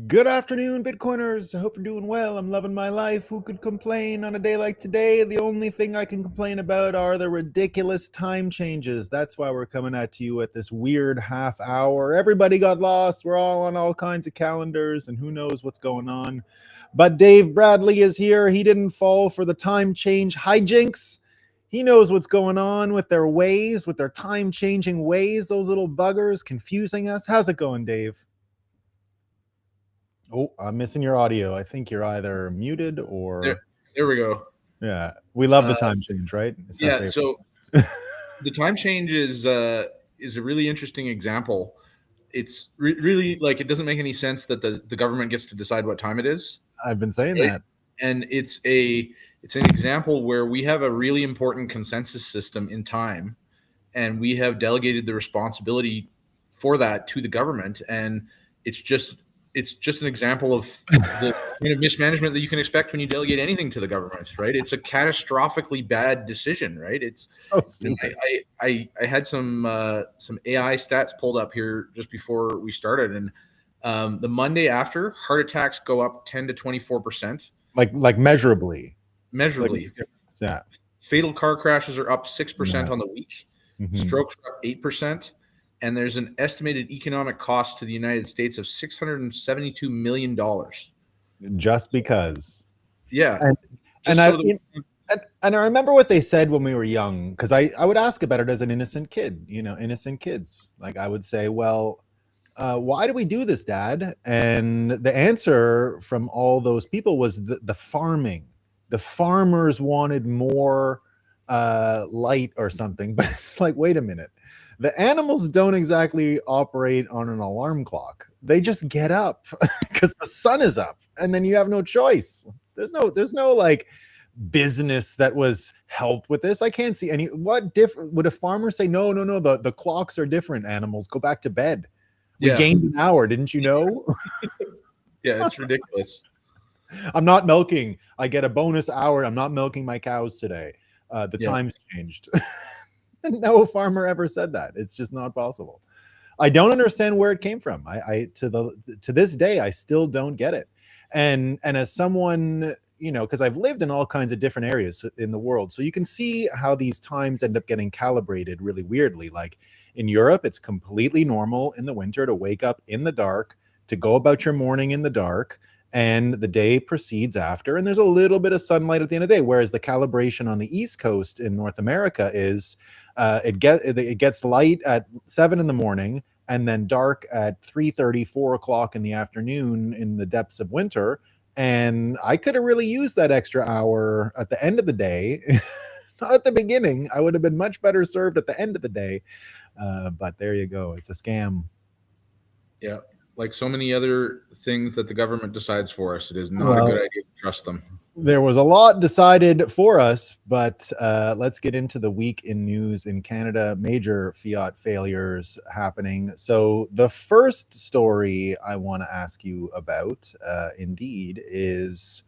Good afternoon, Bitcoiners. I hope you're doing well. I'm loving my life. Who could complain on a day like today? The only thing I can complain about are the ridiculous time changes. That's why we're coming at you at this weird half hour. Everybody got lost. We're all on all kinds of calendars, and who knows what's going on. But Dave Bradley is here. He didn't fall for the time change hijinks. He knows what's going on with their ways, with their time-changing ways, those little buggers confusing us. How's it going, Dave? Oh, I'm missing your audio. I think you're either muted or... There we go. Yeah, we love the time change, right? Yeah, so the time change is a really interesting example. It's really like it doesn't make any sense that the government gets to decide what time it is. I've been saying right? that. And it's an example where we have a really important consensus system in time, and we have delegated the responsibility for that to the government, and it's just an example of the kind of mismanagement that you can expect when you delegate anything to the government, right? It's a catastrophically bad decision, right? It's so stupid. I had some AI stats pulled up here just before we started, and the Monday after, heart attacks go up 10 to 24%. Like measurably. Measurably. Yeah. Fatal car crashes are up 6% on the week. Mm-hmm. Strokes are up 8%. And there's an estimated economic cost to the United States of $672 million. Just because. Yeah. And I remember what they said when we were young, because I would ask about it as an innocent kid, innocent kids. Like I would say, well, why do we do this, Dad? And the answer from all those people was the farming. The farmers wanted more light or something. But it's like, wait a minute. The animals don't exactly operate on an alarm clock. They just get up because the sun is up, and then you have no choice. There's no like business that was helped with this. I can't see any. What different would a farmer say? No. The clocks are different. Animals go back to bed. We gained an hour, didn't you know? Yeah, it's ridiculous. I'm not milking. I get a bonus hour. I'm not milking my cows today. The time's changed. No farmer ever said that. It's just not possible. I don't understand where it came from. To this day, I still don't get it. And as someone, because I've lived in all kinds of different areas in the world, so you can see how these times end up getting calibrated really weirdly. Like in Europe, it's completely normal in the winter to wake up in the dark, to go about your morning in the dark, and the day proceeds after, and there's a little bit of sunlight at the end of the day. Whereas the calibration on the East Coast in North America is it gets light at 7 in the morning and then dark at 3:30, 4 o'clock in the afternoon in the depths of winter. And I could have really used that extra hour at the end of the day, not at the beginning. I would have been much better served at the end of the day. But there you go. It's a scam. Yeah. Like so many other things that the government decides for us, it is not a good idea to trust them. There was a lot decided for us, but let's get into the week in news in Canada. Major fiat failures happening. So the first story I want to ask you about, indeed, is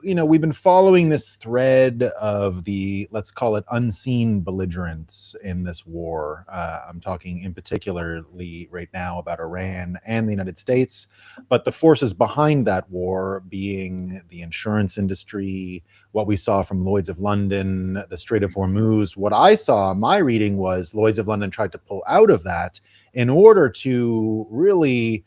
we've been following this thread of the, let's call it, unseen belligerents in this war. I'm talking in particularly right now about Iran and the United States, but the forces behind that war being the insurance industry, what we saw from Lloyd's of London, the Strait of Hormuz. What I saw, my reading was Lloyd's of London tried to pull out of that in order to really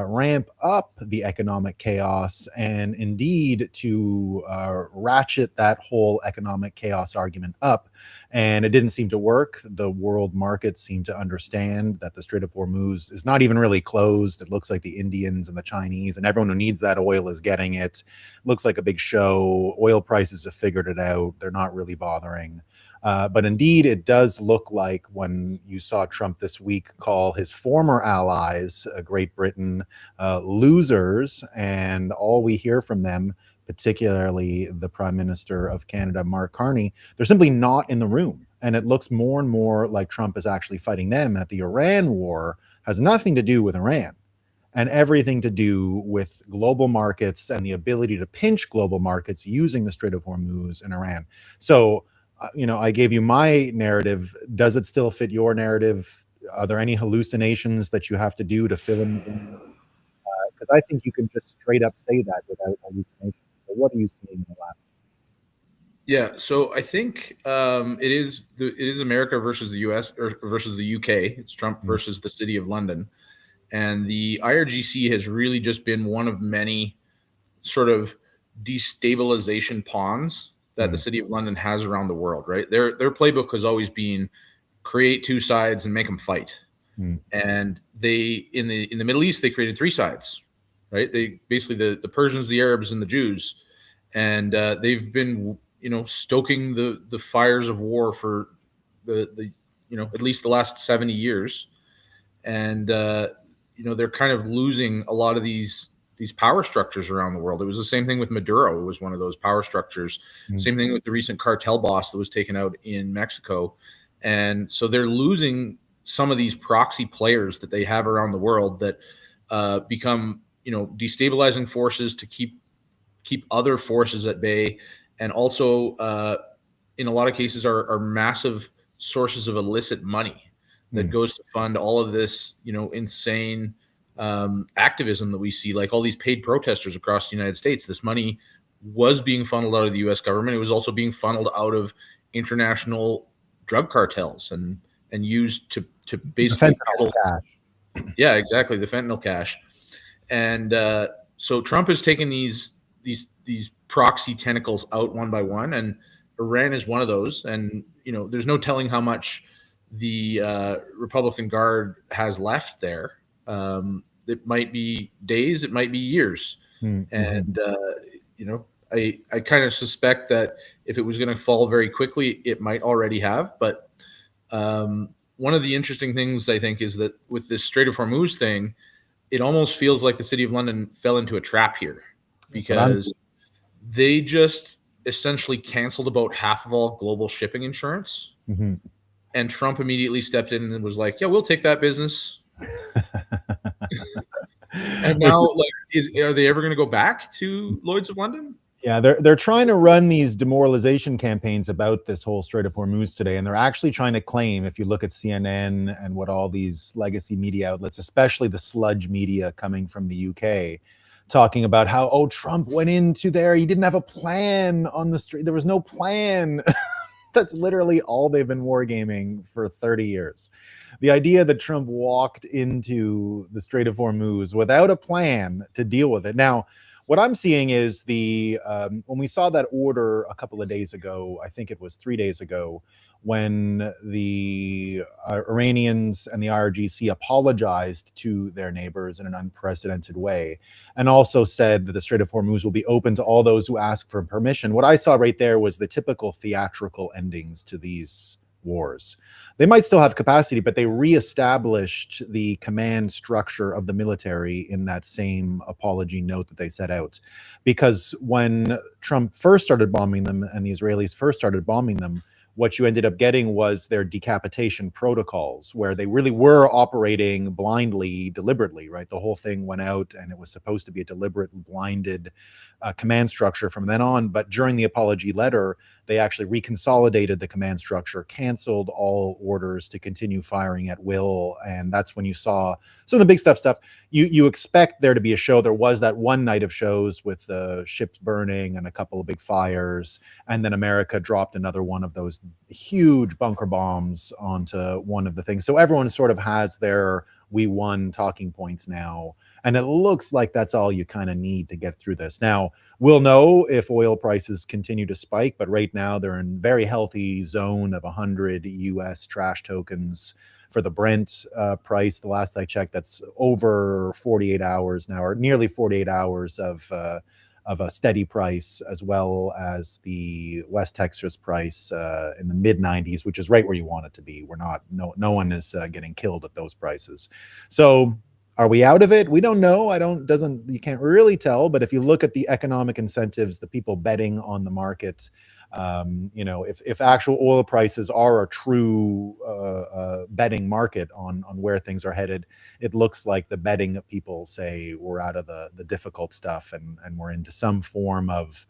ramp up the economic chaos and indeed to ratchet that whole economic chaos argument up. And it didn't seem to work. The world markets seem to understand that the Strait of Hormuz is not even really closed. It looks like the Indians and the Chinese and everyone who needs that oil is getting it. Looks like a big show. Oil prices have figured it out. They're not really bothering. But indeed, it does look like when you saw Trump this week call his former allies, Great Britain, losers, and all we hear from them, particularly the Prime Minister of Canada, Mark Carney, they're simply not in the room. And it looks more and more like Trump is actually fighting them, that the Iran war has nothing to do with Iran and everything to do with global markets and the ability to pinch global markets using the Strait of Hormuz and Iran. So, I gave you my narrative. Does it still fit your narrative? Are there any hallucinations that you have to do to fill in the blank? Because I think you can just straight up say that without hallucinations. So, what are you seeing in the last 2 weeks? Yeah, so I think it is America versus the U.S. or versus the U.K. It's Trump Mm, versus the City of London, and the IRGC has really just been one of many sort of destabilization pawns that the mm, City of London has around the world. Right, their playbook has always been create two sides and make them fight. mm, And they in the Middle East they created three sides, right? They basically the Persians, the Arabs, and the Jews, and they've been stoking the fires of war for the at least the last 70 years, and they're kind of losing a lot of these power structures around the world. It was the same thing with Maduro. It was one of those power structures. mm. Same thing with the recent cartel boss that was taken out in Mexico. And so they're losing some of these proxy players that they have around the world that become destabilizing forces to keep other forces at bay, and also in a lot of cases are massive sources of illicit money that Mm. goes to fund all of this insane activism that we see, like all these paid protesters across the United States. This money was being funneled out of the U.S. government. It was also being funneled out of international drug cartels and used to The basically fentanyl peddle. cash. Yeah, exactly, the fentanyl cash. And so Trump has taken these proxy tentacles out one by one, and Iran is one of those. And there's no telling how much the Republican Guard has left there. It might be days, it might be years, Mm, mhm. and I kind of suspect that if it was going to fall very quickly, it might already have. But one of the interesting things I think is that with this Strait of Hormuz thing, it almost feels like the City of London fell into a trap here, That's what I'm because they just essentially canceled about half of all global shipping insurance. seeing. And Trump immediately stepped in and was like, "Yeah, we'll take that business." And Which now, like, are they ever going to go back to Lloyd's of London? Yeah, they're trying to run these demoralization campaigns about this whole Strait of Hormuz today, and they're actually trying to claim, if you look at CNN and what all these legacy media outlets, especially the sludge media coming from the UK, talking about how, oh, Trump went into there, he didn't have a plan on the street, there was no plan. That's literally all they've been wargaming for 30 years. The idea that Trump walked into the Strait of Hormuz without a plan to deal with it. Now, what I'm seeing is when we saw that order a couple of days ago, I think it was 3 days ago, when the Iranians and the IRGC apologized to their neighbors in an unprecedented way, and also said that the Strait of Hormuz will be open to all those who ask for permission. What I saw right there was the typical theatrical endings to these wars. They might still have capacity, but they reestablished the command structure of the military in that same apology note that they set out. Because when Trump first started bombing them and the Israelis first started bombing them, what you ended up getting was their decapitation protocols, where they really were operating blindly, deliberately, right? The whole thing went out and it was supposed to be a deliberate, blinded command structure from then on. But during the apology letter, they actually reconsolidated the command structure, canceled all orders to continue firing at will. And that's when you saw some of the big stuff. You expect there to be a show. There was that one night of shows with the ships burning and a couple of big fires. And then America dropped another one of those huge bunker bombs onto one of the things. So everyone sort of has their we won talking points now. And it looks like that's all you kind of need to get through this. Now, we'll know if oil prices continue to spike, but right now they're in very healthy zone of 100 US trash tokens for the Brent price. The last I checked, that's over 48 hours now, or nearly 48 hours of a steady price, as well as the West Texas price in the mid 90s, which is right where you want it to be. We're not, no one is getting killed at those prices. So are we out of it? We don't know. You can't really tell. But if you look at the economic incentives, the people betting on the market, If actual oil prices are a true betting market on where things are headed, it looks like the betting people say we're out of the difficult stuff, and we're into some form of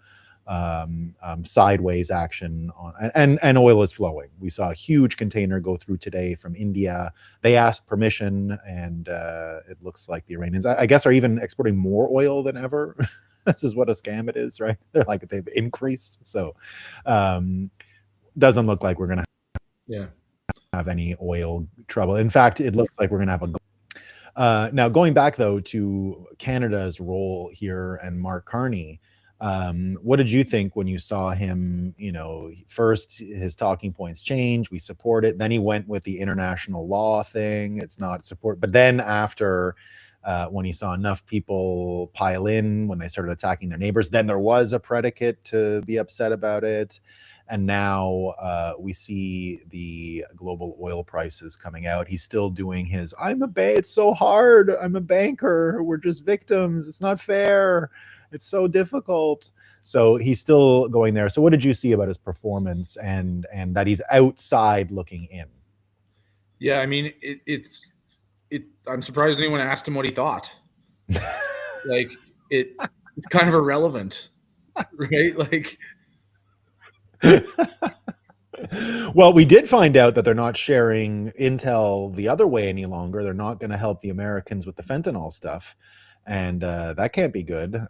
sideways action and oil is flowing. We saw a huge container go through today from India. They asked permission, and it looks like the Iranians, I guess, are even exporting more oil than ever. This is what a scam it is, right? They're like, they've increased. So doesn't look like we're going to have any oil trouble. In fact, it looks like we're going to have now, going back though to Canada's role here and Mark Carney, what did you think when you saw him? First his talking points changed. We support it. Then he went with the international law thing. It's not support. But then after, when he saw enough people pile in, when they started attacking their neighbors, then there was a predicate to be upset about it. And now we see the global oil prices coming out. He's still doing his, it's so hard. I'm a banker. We're just victims. It's not fair. It's so difficult. So he's still going there. So what did you see about his performance and that he's outside looking in? Yeah, I mean, I'm surprised anyone asked him what he thought. Like, it's kind of irrelevant, right? Like, well, we did find out that they're not sharing intel the other way any longer. They're not going to help the Americans with the fentanyl stuff, and that can't be good.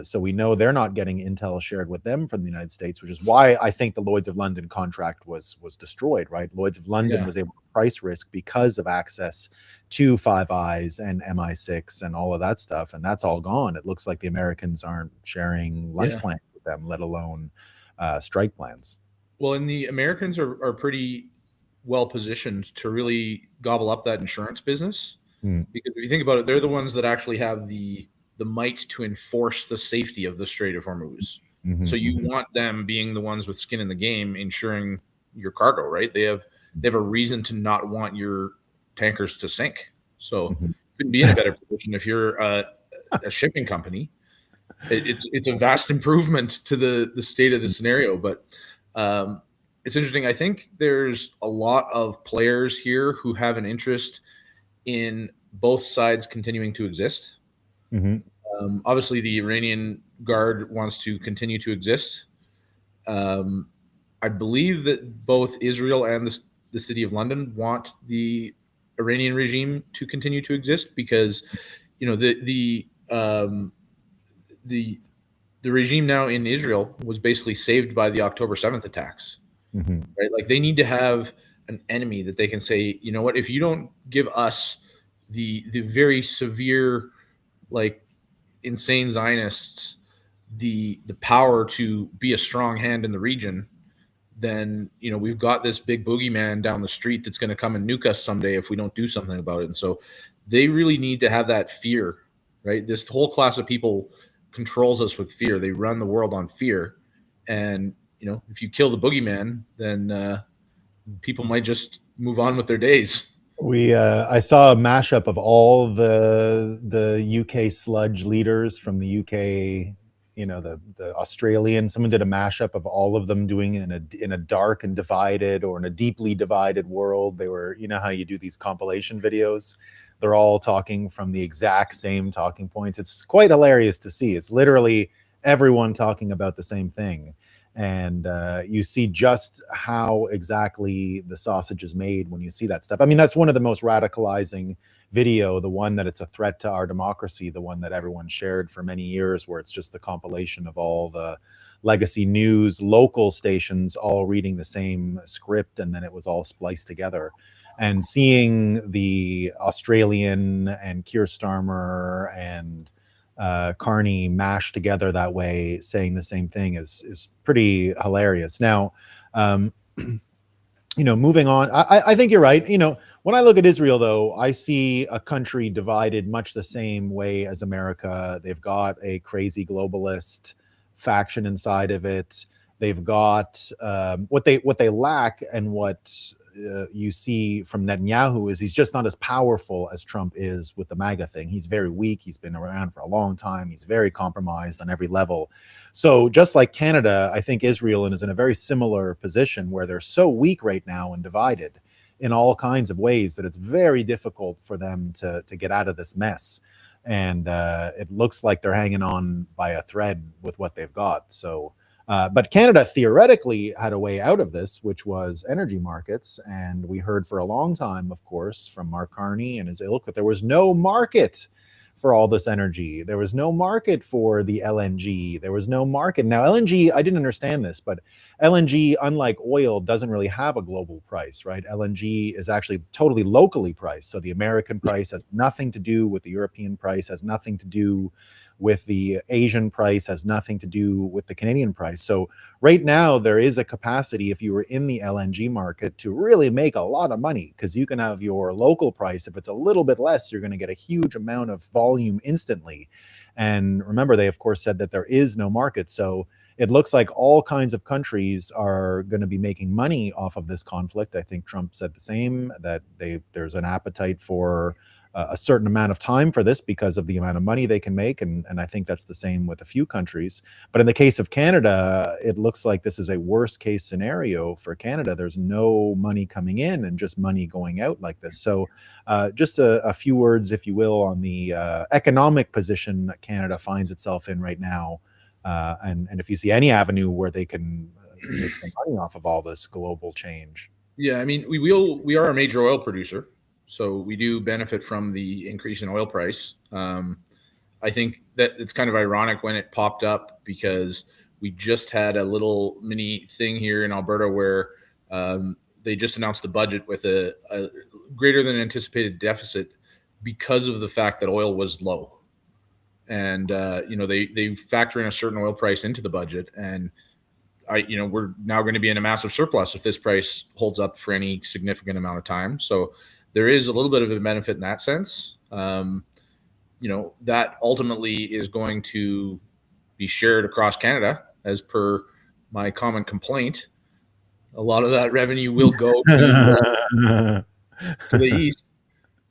So we know they're not getting intel shared with them from the United States, which is why I think the Lloyd's of London contract was destroyed, right? Lloyd's of London was able to price risk because of access to Five Eyes and MI6 and all of that stuff, and that's all gone. It looks like the Americans aren't sharing lunch plans with them, let alone strike plans. Well, and the Americans are pretty well positioned to really gobble up that insurance business, because if you think about it, they're the ones that actually have the might to enforce the safety of the Strait of Hormuz. So you want them being the ones with skin in the game, insuring your cargo, right? They have a reason to not want your tankers to sink. So you couldn't be in a better position if you're a shipping company. It's a vast improvement to the state of the scenario, but it's interesting. I think there's a lot of players here who have an interest in both sides continuing to exist. Obviously, the Iranian Guard wants to continue to exist. I believe that both Israel and the City of London want the Iranian regime to continue to exist because, the regime now in Israel was basically saved by the October 7th attacks, right? Like, they need to have an enemy that they can say, you know what, if you don't give us the very severe, like, insane Zionists the power to be a strong hand in the region, then we've got this big boogeyman down the street that's going to come and nuke us someday if we don't do something about it. And so they really need to have that fear, right? This whole class of people controls us with fear. They run the world on fear, and if you kill the boogeyman, then people might just move on with their days. I saw a mashup of all the UK sludge leaders from the UK, the Australian. Someone did a mashup of all of them doing it in a dark and divided, or in a deeply divided world. They were, how you do these compilation videos. They're all talking from the exact same talking points. It's quite hilarious to see. It's literally everyone talking about the same thing. And you see just how exactly the sausage is made when you see that stuff. I mean, that's one of the most radicalizing video, the one that it's a threat to our democracy, the one that everyone shared for many years, where it's just the compilation of all the legacy news, local stations all reading the same script, and then it was all spliced together. And seeing the Australian and Keir Starmer and Carney mashed together that way, saying the same thing is pretty hilarious. Now, moving on, I think you're right. When I look at Israel, though, I see a country divided much the same way as America. They've got a crazy globalist faction inside of it. They've got what they lack, and what you see from Netanyahu is he's just not as powerful as Trump is with the MAGA thing. He's very weak. He's been around for a long time. He's very compromised on every level. So just like Canada, I think Israel is in a very similar position where they're so weak right now and divided in all kinds of ways that it's very difficult for them to get out of this mess. And it looks like they're hanging on by a thread with what they've got. So but Canada theoretically had a way out of this, which was energy markets. And we heard for a long time, of course, from Mark Carney and his ilk that there was no market for all this energy. There was no market for the LNG. There was no market. Now, LNG, I didn't understand this, but LNG, unlike oil, doesn't really have a global price, right? LNG is actually totally locally priced. So the American price has nothing to do with the European price, has nothing to do with the Asian price, has nothing to do with the Canadian price. So right now there is a capacity, if you were in the LNG market, to really make a lot of money, because you can have your local price. If it's a little bit less, you're going to get a huge amount of volume instantly. And remember, they of course said that there is no market. So it looks like all kinds of countries are going to be making money off of this conflict. I think Trump said the same, that there's an appetite for a certain amount of time for this because of the amount of money they can make. And I think that's the same with a few countries. But in the case of Canada, it looks like this is a worst case scenario for Canada. There's no money coming in and just money going out like this. So just a few words, if you will, on the economic position that Canada finds itself in right now. And if you see any avenue where they can make some money off of all this global change. Yeah, I mean, we are a major oil producer, so we do benefit from the increase in oil price. I think that it's kind of ironic when it popped up, because we just had a little mini thing here in Alberta where they just announced the budget with a greater than anticipated deficit because of the fact that oil was low. And they factor in a certain oil price into the budget, and we're now going to be in a massive surplus if this price holds up for any significant amount of time. So there is a little bit of a benefit in that sense. That ultimately is going to be shared across Canada, as per my common complaint. A lot of that revenue will go to the east.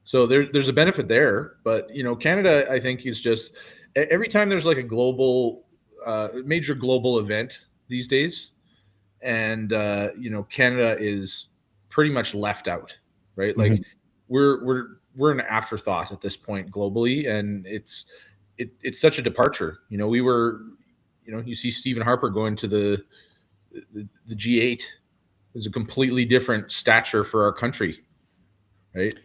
So there's a benefit there. But, Canada, I think, is just, every time there's like a global, major global event these days, and Canada is pretty much left out, right? Like we're an afterthought at this point globally, and it's such a departure. You see Stephen Harper going to the G8 is a completely different stature for our country, right?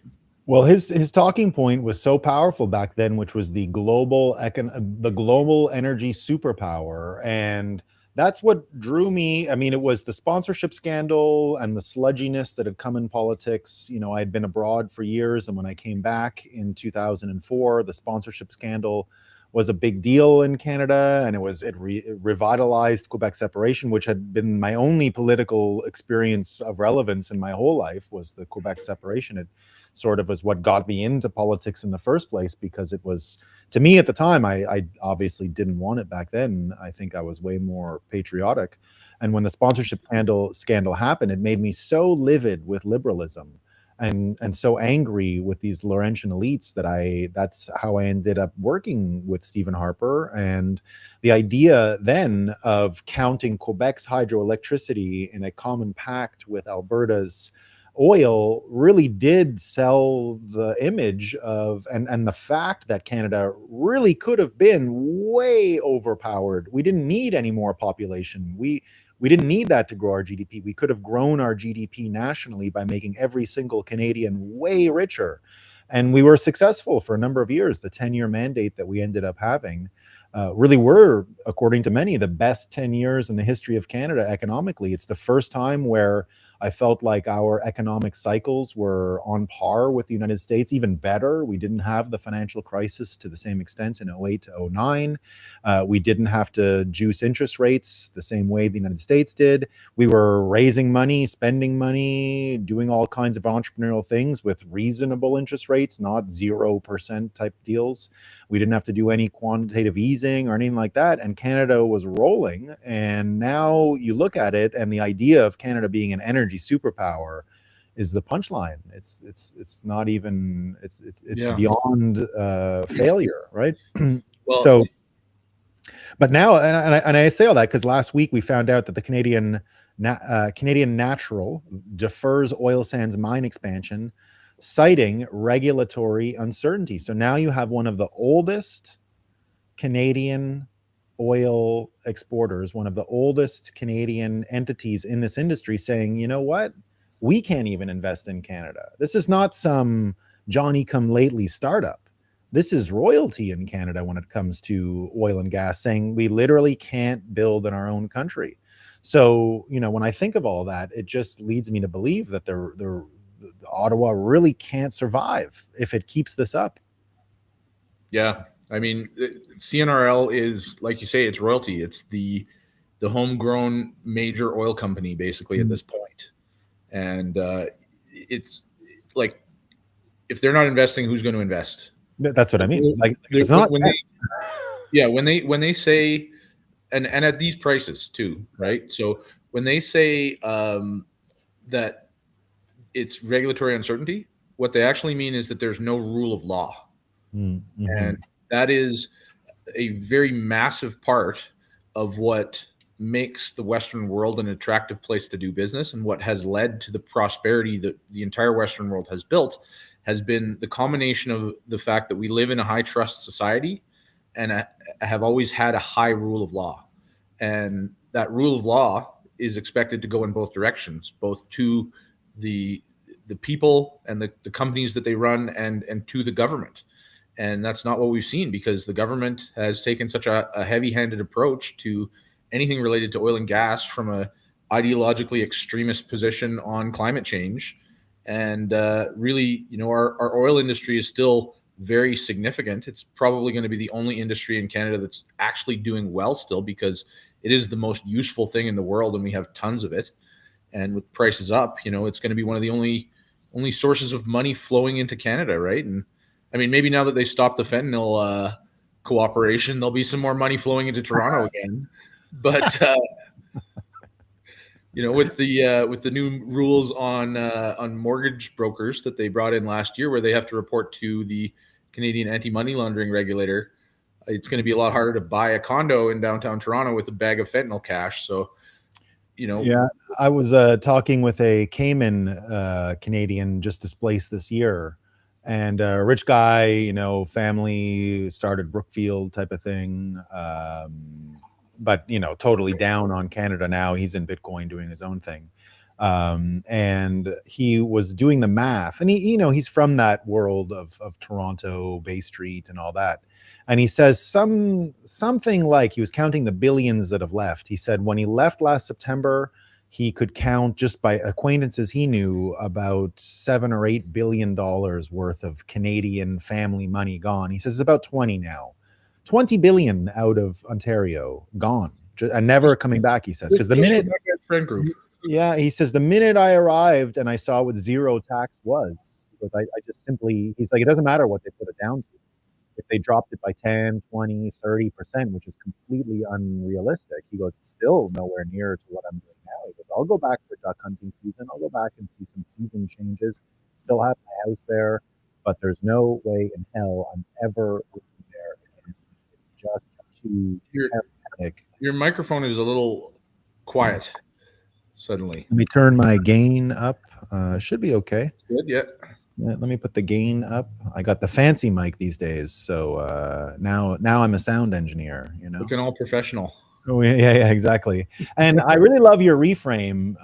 Well, his talking point was so powerful back then, which was the global energy superpower. And that's what drew me. I mean, it was the sponsorship scandal and the sludginess that had come in politics. I had been abroad for years, and when I came back in 2004, the sponsorship scandal was a big deal in Canada, and it revitalized Quebec separation, which had been my only political experience of relevance in my whole life, was the Quebec separation. It sort of was what got me into politics in the first place, because it was, to me at the time, I obviously didn't want it back then. I think I was way more patriotic. And when the sponsorship scandal happened, it made me so livid with liberalism and so angry with these Laurentian elites that's how I ended up working with Stephen Harper. And the idea then of counting Quebec's hydroelectricity in a common pact with Alberta's oil really did sell the image of, and the fact that Canada really could have been way overpowered. We didn't need any more population. We didn't need that to grow our GDP. We could have grown our GDP nationally by making every single Canadian way richer. And we were successful for a number of years. The 10-year mandate that we ended up having really were, according to many, the best 10 years in the history of Canada economically. It's the first time where I felt like our economic cycles were on par with the United States, even better. We didn't have the financial crisis to the same extent in 08 to 09. We didn't have to juice interest rates the same way the United States did. We were raising money, spending money, doing all kinds of entrepreneurial things with reasonable interest rates, not 0% type deals. We didn't have to do any quantitative easing or anything like that. And Canada was rolling. And now you look at it, and the idea of Canada being an energy superpower is the punchline. It's not even it's Yeah. beyond failure, right? Well, So, but now, and I say all that because last week we found out that the Canadian Natural defers oil sands mine expansion, citing regulatory uncertainty. So now you have one of the oldest Canadian oil exporters, one of the oldest Canadian entities in this industry, saying, you know what? We can't even invest in Canada. This is not some Johnny come lately startup. This is royalty in Canada when it comes to oil and gas, saying we literally can't build in our own country. So, when I think of all that, it just leads me to believe that the Ottawa really can't survive if it keeps this up. yeah. I mean, CNRL is, like you say, it's royalty. It's the homegrown major oil company basically at this point. And it's like, if they're not investing, who's going to invest? That's what I mean. Like, if it's not When they, yeah, when they say, and at these prices too, right? So when they say that it's regulatory uncertainty, what they actually mean is that there's no rule of law. Mm-hmm. And that is a very massive part of what makes the Western world an attractive place to do business, and what has led to the prosperity that the entire Western world has built has been the combination of the fact that we live in a high trust society and have always had a high rule of law. And that rule of law is expected to go in both directions, both to the people and the companies that they run, and to the government. And that's not what we've seen, because the government has taken such a heavy-handed approach to anything related to oil and gas, from a ideologically extremist position on climate change. And really, our oil industry is still very significant. It's probably going to be the only industry in Canada that's actually doing well still, because it is the most useful thing in the world, and we have tons of it. And with prices up, it's going to be one of the only sources of money flowing into Canada, right? And I mean, maybe now that they stopped the fentanyl cooperation, there'll be some more money flowing into Toronto again. But with the new rules on mortgage brokers that they brought in last year, where they have to report to the Canadian anti-money laundering regulator, it's going to be a lot harder to buy a condo in downtown Toronto with a bag of fentanyl cash. So, Yeah, I was talking with a Cayman Canadian just displaced this year, and a rich guy, family started Brookfield type of thing, but totally down on Canada now. He's in Bitcoin doing his own thing, and he was doing the math, and he's from that world of Toronto, Bay Street, and all that. And he says something like, he was counting the billions that have left. He said when he left last September, he could count, just by acquaintances he knew, about $7 or $8 billion worth of Canadian family money gone. He says it's about 20 now, 20 billion out of Ontario gone, and never coming back. He says because the minute, friend group. yeah, he says the minute I arrived and I saw what zero tax was, because I just simply, he's like, it doesn't matter what they put it down to. If they dropped it by 10, 20, 30%, which is completely unrealistic, he goes, it's still nowhere near to what I'm doing now. He goes, I'll go back for duck hunting season. I'll go back and see some season changes. Still have my house there, but there's no way in hell I'm ever living there again. It's just too chaotic. Your microphone is a little quiet suddenly. Let me turn my gain up. Should be okay. Good, yeah. Let me put the gain up. I got the fancy mic these days, so now I'm a sound engineer. Looking all professional. Oh yeah, exactly. And I really love your reframe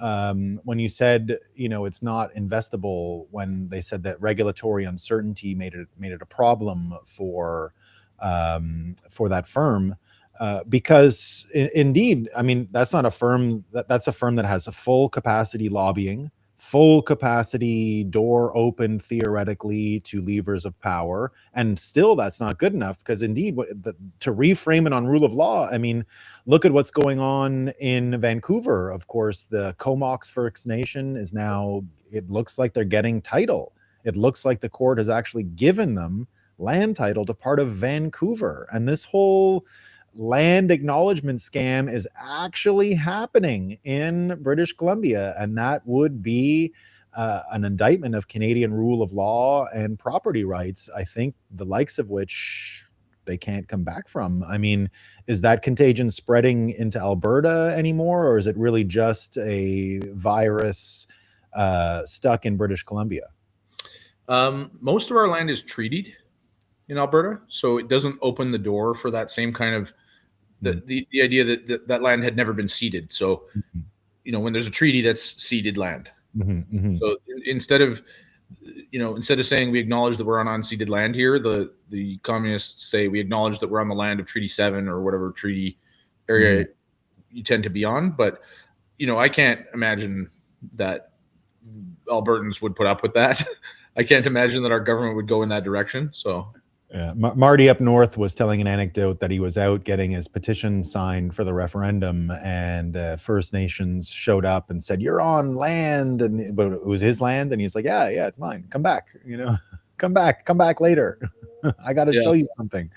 when you said it's not investable. When they said that regulatory uncertainty made it a problem for that firm. Because indeed, I mean, that's not a firm that's a firm that has a full capacity lobbying, full capacity door open theoretically to levers of power, and still that's not good enough, because indeed to reframe it on rule of law, I mean, look at what's going on in Vancouver. Of course, the Comox First Nation is now, it looks like they're getting title. It looks like the court has actually given them land title to part of Vancouver, and this whole land acknowledgement scam is actually happening in British Columbia, and that would be an indictment of Canadian rule of law and property rights, I think the likes of which they can't come back from. I mean, is that contagion spreading into Alberta anymore, or is it really just a virus stuck in British Columbia? Most of our land is treated in Alberta, so it doesn't open the door for that same kind of the idea that land had never been ceded. So, when there's a treaty, that's ceded land. So instead of saying we acknowledge that we're on unceded land here, the communists say we acknowledge that we're on the land of Treaty 7 or whatever treaty area you tend to be on. But I can't imagine that Albertans would put up with that. I can't imagine that our government would go in that direction. So yeah. Marty up north was telling an anecdote that he was out getting his petition signed for the referendum, and First Nations showed up and said, "You're on land," but it was his land, and he's like, "Yeah, it's mine. Come back, come back later. I got to show you something."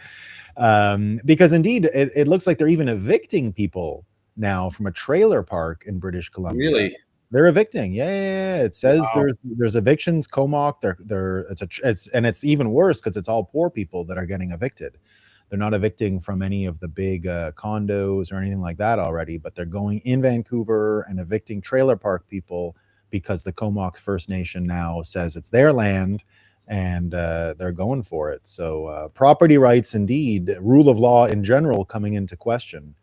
Because indeed, it looks like they're even evicting people now from a trailer park in British Columbia. Really? They're evicting. Yeah. It says there's evictions. Comoc. It's even worse because it's all poor people that are getting evicted. They're not evicting from any of the big condos or anything like that already, but they're going in Vancouver and evicting trailer park people because the Comox First Nation now says it's their land, and they're going for it. So property rights, indeed, rule of law in general, coming into question.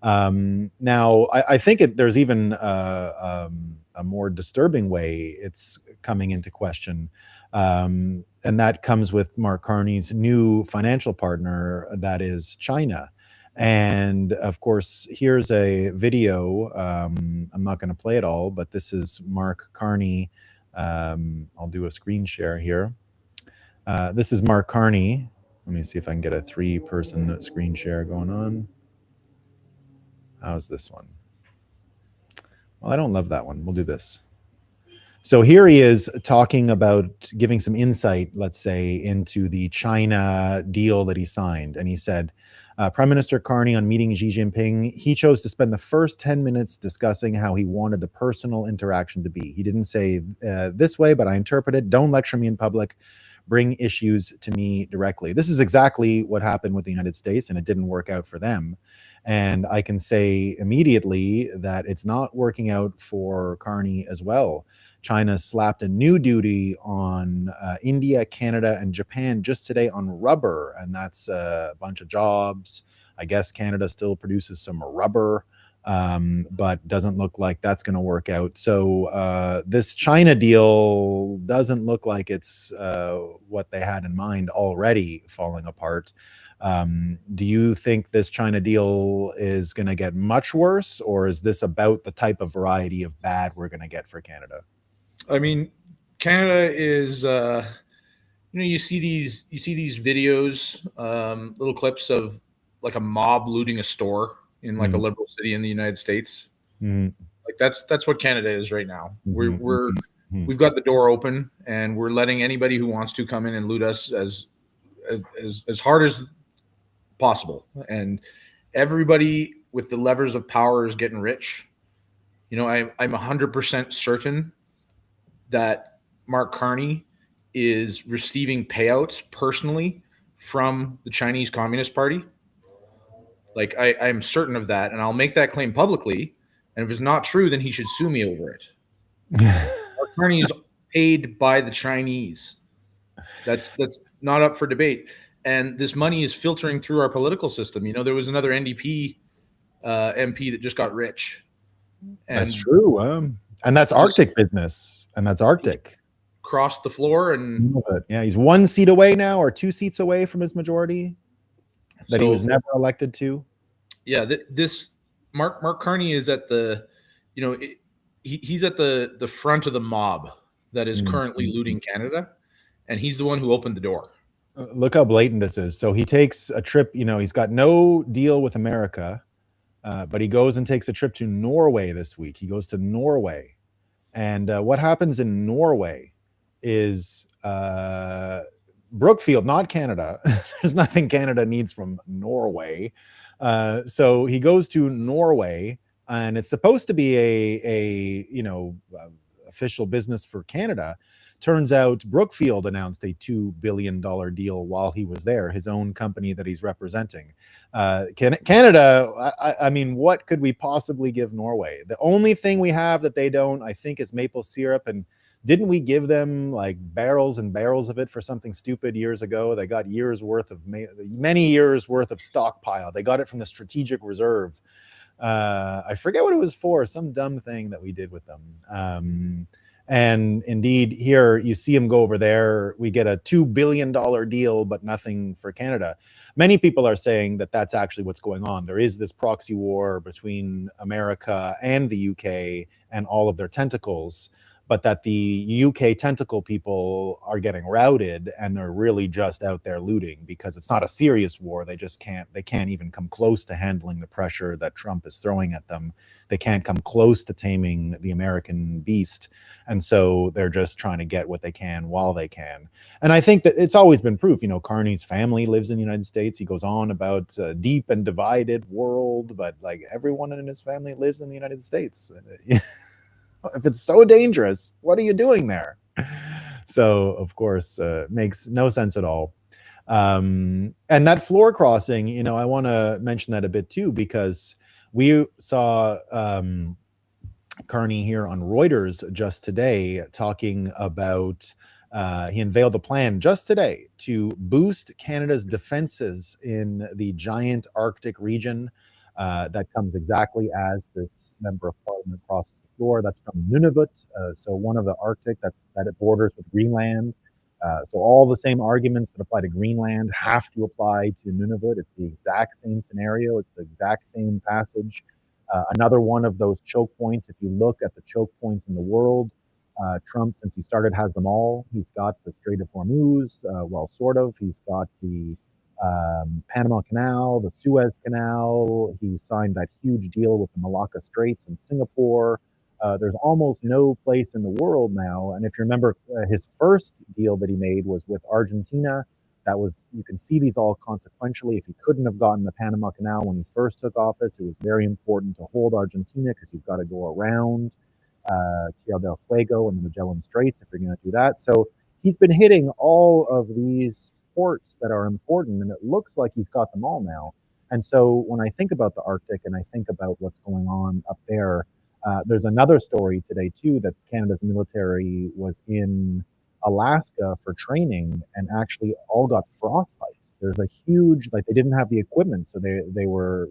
Now, I think there's even a more disturbing way it's coming into question, and that comes with Mark Carney's new financial partner, that is China. And of course, here's a video. I'm not going to play it all, but this is Mark Carney. I'll do a screen share here. This is Mark Carney. Let me see if I can get a 3-person screen share going on. How's this one? Well, I don't love that one. We'll do this. So here he is talking about giving some insight, let's say, into the China deal that he signed. And he said, Prime Minister Carney, on meeting Xi Jinping, he chose to spend the first 10 minutes discussing how he wanted the personal interaction to be. He didn't say this way, but I interpret it. Don't lecture me in public. Bring issues to me directly. This is exactly what happened with the United States, and it didn't work out for them. And I can say immediately that it's not working out for Carney as well. China slapped a new duty on India, Canada, and Japan just today on rubber, and that's a bunch of jobs. I guess Canada still produces some rubber, but doesn't look like that's going to work out. So this China deal doesn't look like it's what they had in mind, already falling apart. Do you think this China deal is going to get much worse, or is this about the type of variety of bad we're going to get for Canada? I mean, Canada is, you see these videos, little clips of like a mob looting a store in like a liberal city in the United States. Like that's what Canada is right now. We've got the door open, and we're letting anybody who wants to come in and loot us as hard as possible. And everybody with the levers of power is getting rich. I'm 100% certain that Mark Carney is receiving payouts personally from the Chinese Communist Party. Like, I'm certain of that, and I'll make that claim publicly. And if it's not true, then he should sue me over it. Mark Carney is paid by the Chinese. That's not up for debate. And this money is filtering through our political system. There was another NDP MP that just got rich. And that's true. And that's Arctic business. And that's Arctic. Crossed the floor. And yeah, he's 1 seat away now, or 2 seats away from his majority that he was never elected to. Yeah, this Mark Carney is at the, he's at the front of the mob that is currently looting Canada. And he's the one who opened the door. Look how blatant this is. So he takes a trip, he's got no deal with America, but he goes and takes a trip to Norway this week. He goes to Norway. And what happens in Norway is Brookfield, not Canada. There's nothing Canada needs from Norway. So he goes to Norway, and it's supposed to be a official business for Canada. Turns out Brookfield announced a $2 billion deal while he was there, his own company that he's representing. Canada, I mean, what could we possibly give Norway? The only thing we have that they don't, I think, is maple syrup. And didn't we give them like barrels and barrels of it for something stupid years ago? They got many years worth of stockpile. They got it from the strategic reserve. I forget what it was for, some dumb thing that we did with them. And indeed, here you see him go over there. We get a $2 billion deal, but nothing for Canada. Many people are saying that that's actually what's going on. There is this proxy war between America and the UK and all of their tentacles, but that the UK tentacle people are getting routed and they're really just out there looting because it's not a serious war. They can't even come close to handling the pressure that Trump is throwing at them. They can't come close to taming the American beast. And so they're just trying to get what they can while they can. And I think that it's always been proof. Carney's family lives in the United States. He goes on about a deep and divided world, but like everyone in his family lives in the United States. If it's so dangerous, what are you doing there? So, of course, makes no sense at all. And that floor crossing, I want to mention that a bit too, because we saw Carney here on Reuters just today talking about he unveiled a plan just today to boost Canada's defenses in the giant Arctic region. That comes exactly as this member of parliament crosses the floor. That's from Nunavut, so one of the Arctic that it borders with Greenland. So all the same arguments that apply to Greenland have to apply to Nunavut. It's the exact same scenario. It's the exact same passage. Another one of those choke points. If you look at the choke points in the world, Trump, since he started, has them all. He's got the Strait of Hormuz, well, sort of. He's got the Panama Canal, the Suez Canal. He signed that huge deal with the Malacca Straits in Singapore. There's almost no place in the world now. And if you remember, his first deal that he made was with Argentina. You can see these all consequentially. If he couldn't have gotten the Panama Canal when he first took office, it was very important to hold Argentina because you've got to go around Tierra del Fuego and the Magellan Straits if you're going to do that. So he's been hitting all of these ports that are important, and it looks like he's got them all now. And so when I think about the Arctic and I think about what's going on up there, there's another story today too that Canada's military was in Alaska for training and actually all got frostbite. There's a huge, like, they didn't have the equipment, so they were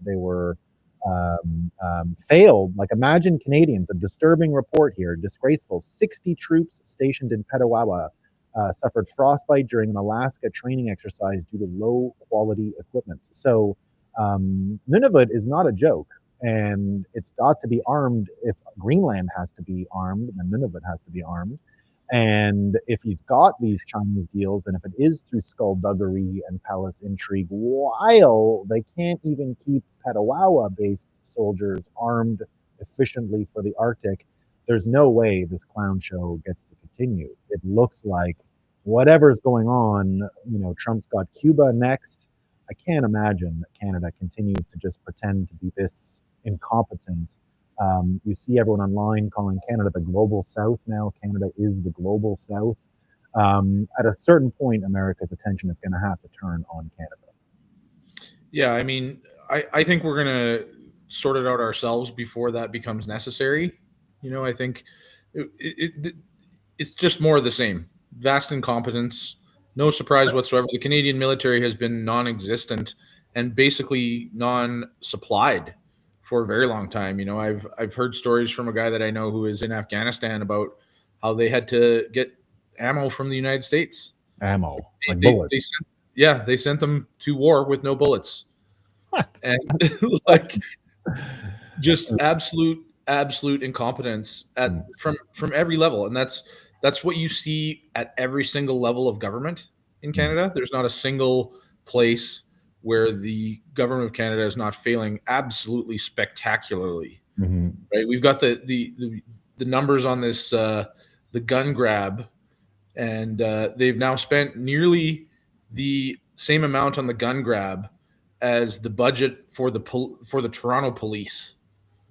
failed. Like, imagine Canadians, a disturbing report here, disgraceful. 60 troops stationed in Petawawa suffered frostbite during an Alaska training exercise due to low quality equipment. So Nunavut is not a joke, and it's got to be armed. If Greenland has to be armed, then Nunavut has to be armed. And if he's got these Chinese deals, and if it is through skullduggery and palace intrigue, while they can't even keep Petawawa-based soldiers armed efficiently for the Arctic, there's no way this clown show gets to continue. It looks like whatever's going on, Trump's got Cuba next. I can't imagine that Canada continues to just pretend to be this incompetent. You see everyone online calling Canada the global South now. Canada is the global South. At a certain point, America's attention is going to have to turn on Canada. Yeah, I mean, I think we're going to sort it out ourselves before that becomes necessary. I think it's just more of the same. Vast incompetence, no surprise whatsoever. The Canadian military has been non-existent and basically non-supplied for a very long time. I've heard stories from a guy that I know who is in Afghanistan about how they had to get ammo from the United States. Ammo, like bullets. They sent them to war with no bullets. What? And like, just absolute incompetence from every level, and that's what you see at every single level of government in Canada. There's not a single place where the government of Canada is not failing absolutely spectacularly. Mm-hmm. Right? We've got the numbers on this the gun grab, and they've now spent nearly the same amount on the gun grab as the budget for the Toronto police.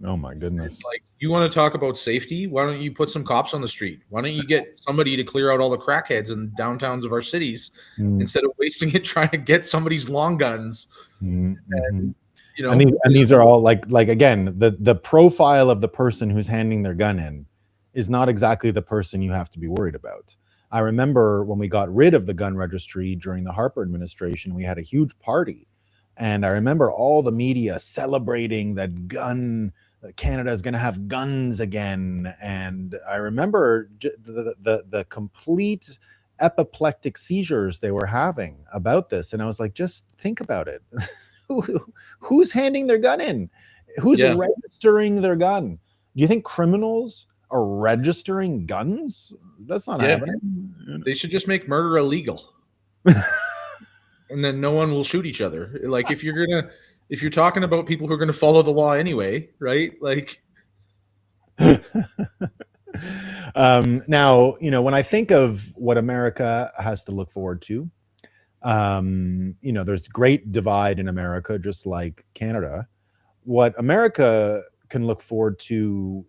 Oh my It's goodness. like, you want to talk about safety? Why don't you put some cops on the street? Why don't you get somebody to clear out all the crackheads in downtowns of our cities Mm, instead of wasting it trying to get somebody's long guns? mm-hmm. And you And know, these are all like again, the profile of the person who's handing their gun in is not exactly the person you have to be worried about. I remember when we got rid of the gun registry during the Harper administration, we had a huge party, and I remember all the media celebrating that Canada is going to have guns again, and I remember the complete apoplectic seizures they were having about this, and I was like, just think about it. Who's handing their gun in? Who's yeah, registering their gun? Do you think criminals are registering guns? That's not yeah, happening. they should just make murder illegal, and then no one will shoot each other. Like, if you're talking about people who are gonna follow the law anyway, right? Like, Now, when I think of what America has to look forward to, there's great divide in America, just like Canada. What America can look forward in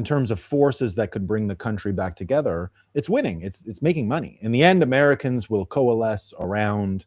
terms of forces that could bring the country back together, it's winning. It's making money. In the end, Americans will coalesce around.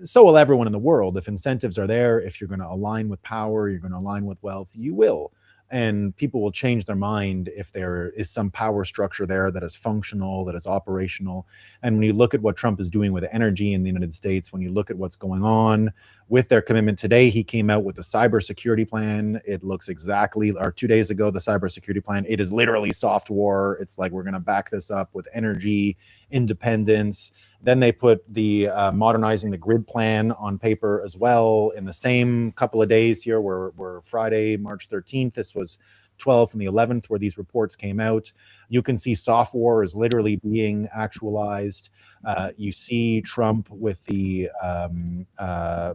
So will everyone in the world. If incentives are there, if you're going to align with power, you're going to align with wealth, you will. And people will change their mind if there is some power structure there that is functional, that is operational. And when you look at what Trump is doing with energy in the United States, when you look at what's going on with their commitment today, he came out with a cybersecurity plan. It looks exactly, or 2 days ago, the cybersecurity plan, it is literally soft war. It's like, we're going to back this up with energy independence. Then they put the modernizing the grid plan on paper as well in the same couple of days here. Where Friday, March 13th, this was 12th and the 11th, where these reports came out. You can see soft war is literally being actualized. You see Trump with the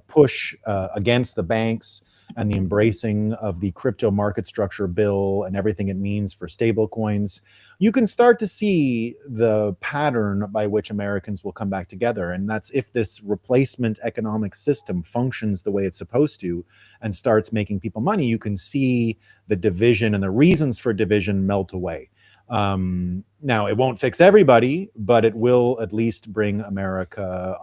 push against the banks and the embracing of the crypto market structure bill and everything it means for stablecoins. You can start to see the pattern by which Americans will come back together. And that's if this replacement economic system functions the way it's supposed to and starts making people money, you can see the division and the reasons for division melt away. Now, it won't fix everybody, but it will at least bring America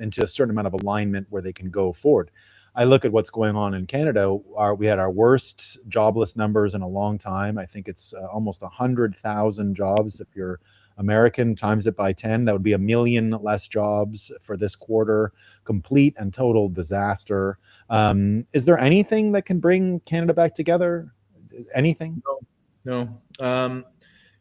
into a certain amount of alignment where they can go forward. I look at what's going on in Canada. We had our worst jobless numbers in a long time. I think it's almost 100,000 jobs. If you're American, times it by 10, that would be 1 million less jobs for this quarter. Complete and total disaster. Is there anything that can bring Canada back together? Anything? no.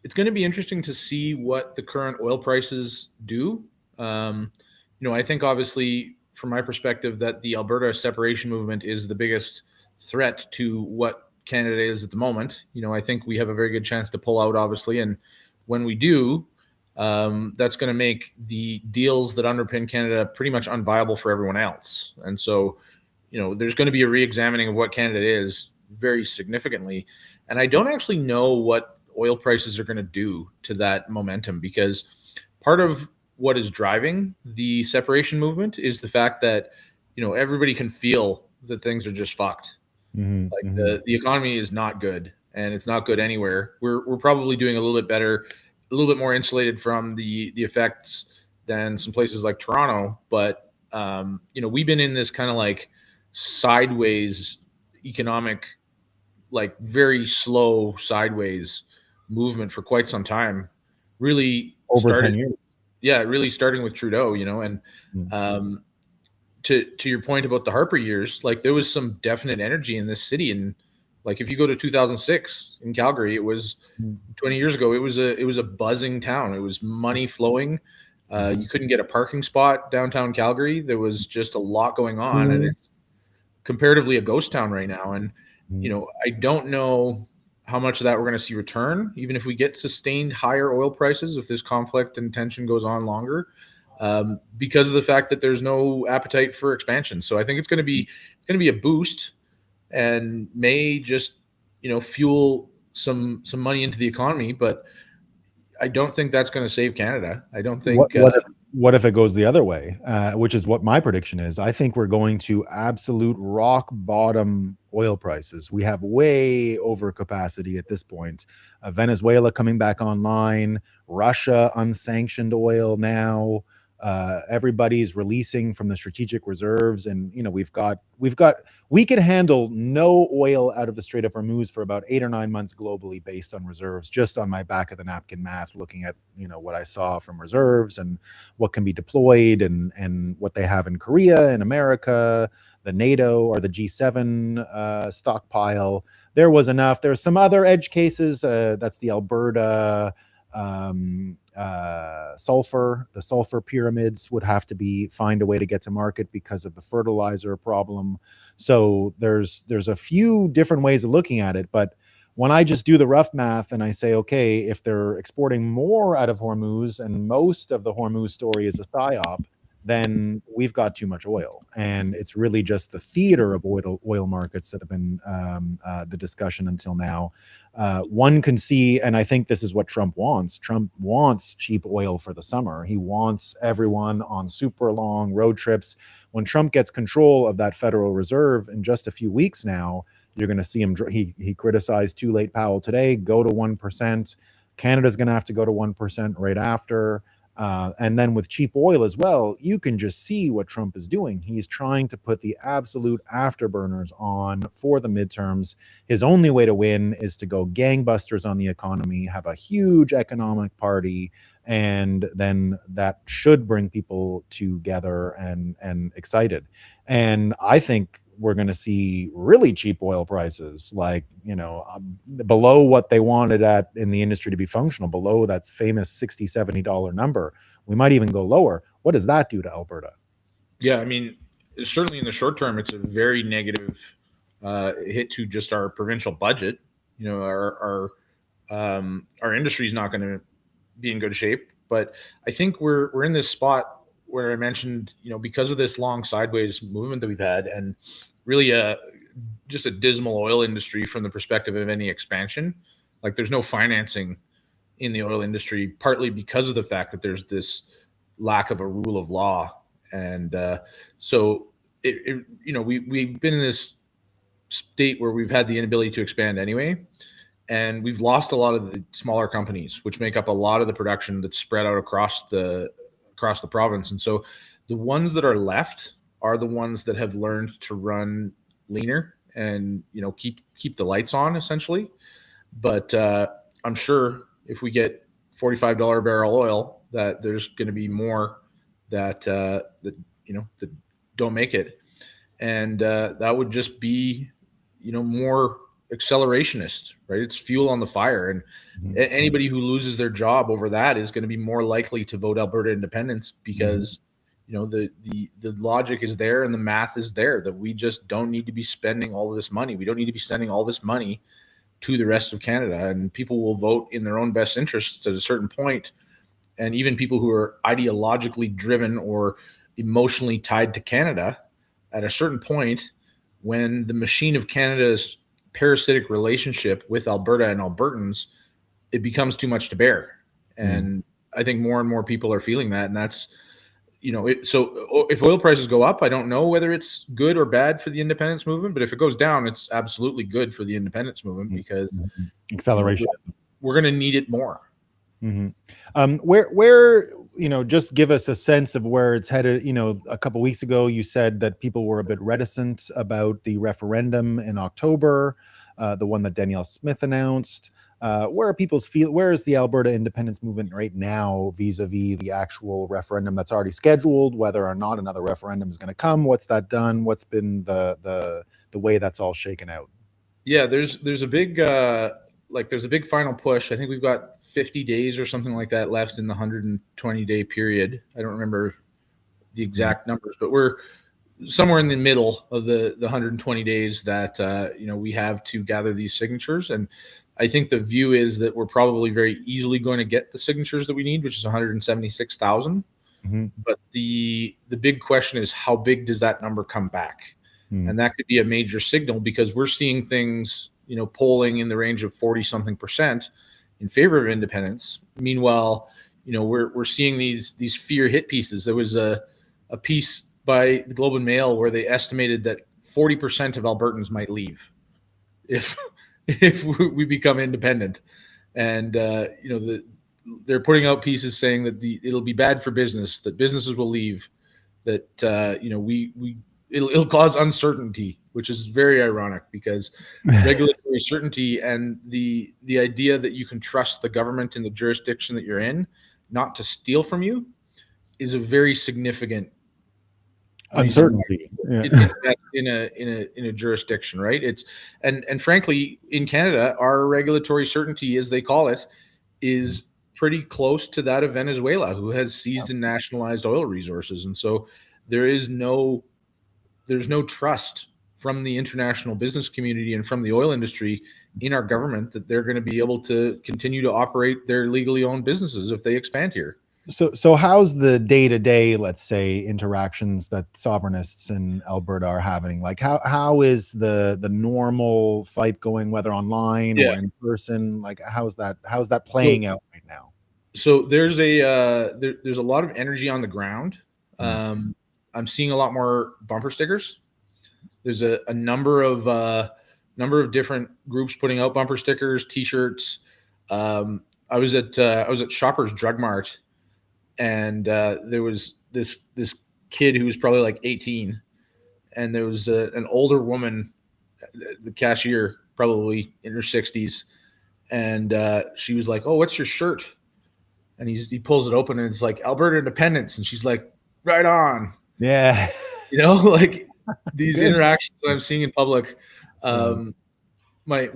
It's going to be interesting to see what the current oil prices do. I think, obviously, from my perspective, that the Alberta separation movement is the biggest threat to what Canada is at the moment. I think we have a very good chance to pull out, obviously, and when we do, that's going to make the deals that underpin Canada pretty much unviable for everyone else. And so, there's going to be a re-examining of what Canada is very significantly. And I don't actually know what oil prices are going to do to that momentum, because part of what is driving the separation movement is the fact that everybody can feel that things are just fucked. Mm-hmm, Like, mm-hmm, the economy is not good, and it's not good anywhere. We're probably doing a little bit better, a little bit more insulated from the effects than some places like Toronto, but we've been in this kind of like sideways economic, like very slow sideways movement for quite some time. Really over started, 10 years. yeah, really starting with Trudeau, and Mm-hmm. um, to your point about the Harper years, like, there was some definite energy in this city, and like, if you go to 2006 in Calgary, it was 20 years ago. It was a buzzing town. It was money flowing. You couldn't get a parking spot downtown Calgary. There was just a lot going on, and it's comparatively a ghost town right now. And I don't know how much of that we're going to see return, even if we get sustained higher oil prices, if this conflict and tension goes on longer, because of the fact that there's no appetite for expansion. So I think it's going to be a boost, and may just fuel some money into the economy, but I don't think that's going to save Canada. I don't What think. what if what if it goes the other way, which is what my prediction is. I think we're going to absolute rock bottom oil prices. We have way over capacity at this point. Venezuela coming back online, Russia unsanctioned oil now. Everybody's releasing from the strategic reserves, and we can handle no oil out of the Strait of Hormuz for about 8 or 9 months globally, based on reserves. Just on my back of the napkin math, looking at what I saw from reserves and what can be deployed, and what they have in Korea and America, the NATO or the G7 stockpile. There was enough. There's some other edge cases. That's the Alberta sulfur. The sulfur pyramids would have to find a way to get to market because of the fertilizer problem. So there's a few different ways of looking at it, but when I just do the rough math and I say, okay, if they're exporting more out of Hormuz and most of the Hormuz story is a psyop, then we've got too much oil. And it's really just the theater of oil markets that have been the discussion until now. One can see, and I think this is what Trump wants. Trump wants cheap oil for the summer. He wants everyone on super long road trips. When Trump gets control of that Federal Reserve in just a few weeks now, you're going to see him. He criticized Too Late Powell today. Go to 1%. Canada's going to have to go to 1% right after. And then with cheap oil as well, you can just see what Trump is doing. He's trying to put the absolute afterburners on for the midterms. His only way to win is to go gangbusters on the economy, have a huge economic party, and then that should bring people together and excited. And I think we're going to see really cheap oil prices, like, below what they wanted in the industry to be functional, below that famous $60-$70 number. We might even go lower. What does that do to Alberta? Yeah, I mean, certainly in the short term, it's a very negative hit to just our provincial budget. Our industry is not going to be in good shape. But I think we're in this spot where I mentioned, because of this long sideways movement that we've had, and really just a dismal oil industry from the perspective of any expansion. Like, there's no financing in the oil industry, partly because of the fact that there's this lack of a rule of law. And so we've been in this state where we've had the inability to expand anyway. And we've lost a lot of the smaller companies, which make up a lot of the production that's spread out across the province. And so the ones that are left are the ones that have learned to run leaner and keep the lights on, essentially. But I'm sure if we get $45 a barrel oil, that there's going to be more that don't make it, and that would just be more accelerationist, right? It's fuel on the fire, and anybody who loses their job over that is going to be more likely to vote Alberta independence, because the logic is there and the math is there that we just don't need to be spending all of this money. We don't need to be sending all this money to the rest of Canada, and people will vote in their own best interests at a certain point. And even people who are ideologically driven or emotionally tied to Canada, at a certain point, when the machine of Canada's parasitic relationship with Alberta and Albertans, it becomes too much to bear. And I think more and more people are feeling that. And that's, so if oil prices go up, I don't know whether it's good or bad for the independence movement, but if it goes down, it's absolutely good for the independence movement, because acceleration, we're going to need it more. Where just give us a sense of where it's headed. A couple weeks ago, you said that people were a bit reticent about the referendum in October, the one that Danielle Smith announced. Where are people's where is the Alberta independence movement right now vis-a-vis the actual referendum that's already scheduled, whether or not another referendum is going to come? What's that done? What's been the way that's all shaken out? Yeah, there's a big there's a big final push. I think we've got 50 days or something like that left in the 120-day period. I don't remember the exact numbers, but we're somewhere in the middle of the 120 days that we have to gather these signatures. And I think the view is that we're probably very easily going to get the signatures that we need, which is 176,000. But the big question is, how big does that number come back? And that could be a major signal, because we're seeing things, polling in the range of 40-something% in favor of independence. Meanwhile, we're seeing these fear hit pieces. There was a piece by the Globe and Mail where they estimated that 40% of Albertans might leave if if we become independent, and they're putting out pieces saying that it'll be bad for business, that businesses will leave, that it'll cause uncertainty, which is very ironic because regulatory certainty and the idea that you can trust the government in the jurisdiction that you're in not to steal from you is a very significant uncertainty in a jurisdiction, right? It's and frankly, in Canada, our regulatory certainty, as they call it, is pretty close to that of Venezuela, who has seized and nationalized oil resources, and so there's no trust from the international business community and from the oil industry in our government that they're going to be able to continue to operate their legally owned businesses if they expand here. So how's the day-to-day, let's say, interactions that sovereignists in Alberta are having? Like how is the normal fight going, whether online or in person? Like how's that playing out right now? So there's a lot of energy on the ground. I'm seeing a lot more bumper stickers. There's a number of different groups putting out bumper stickers, T-shirts. I was at Shoppers Drug Mart, and there was this kid who was probably like 18, and there was an older woman, the cashier, probably in her 60s, and she was like, "Oh, what's your shirt?" And he pulls it open, and it's like Alberta Independence, and she's like, "Right on." Yeah. Like these interactions that I'm seeing in public. My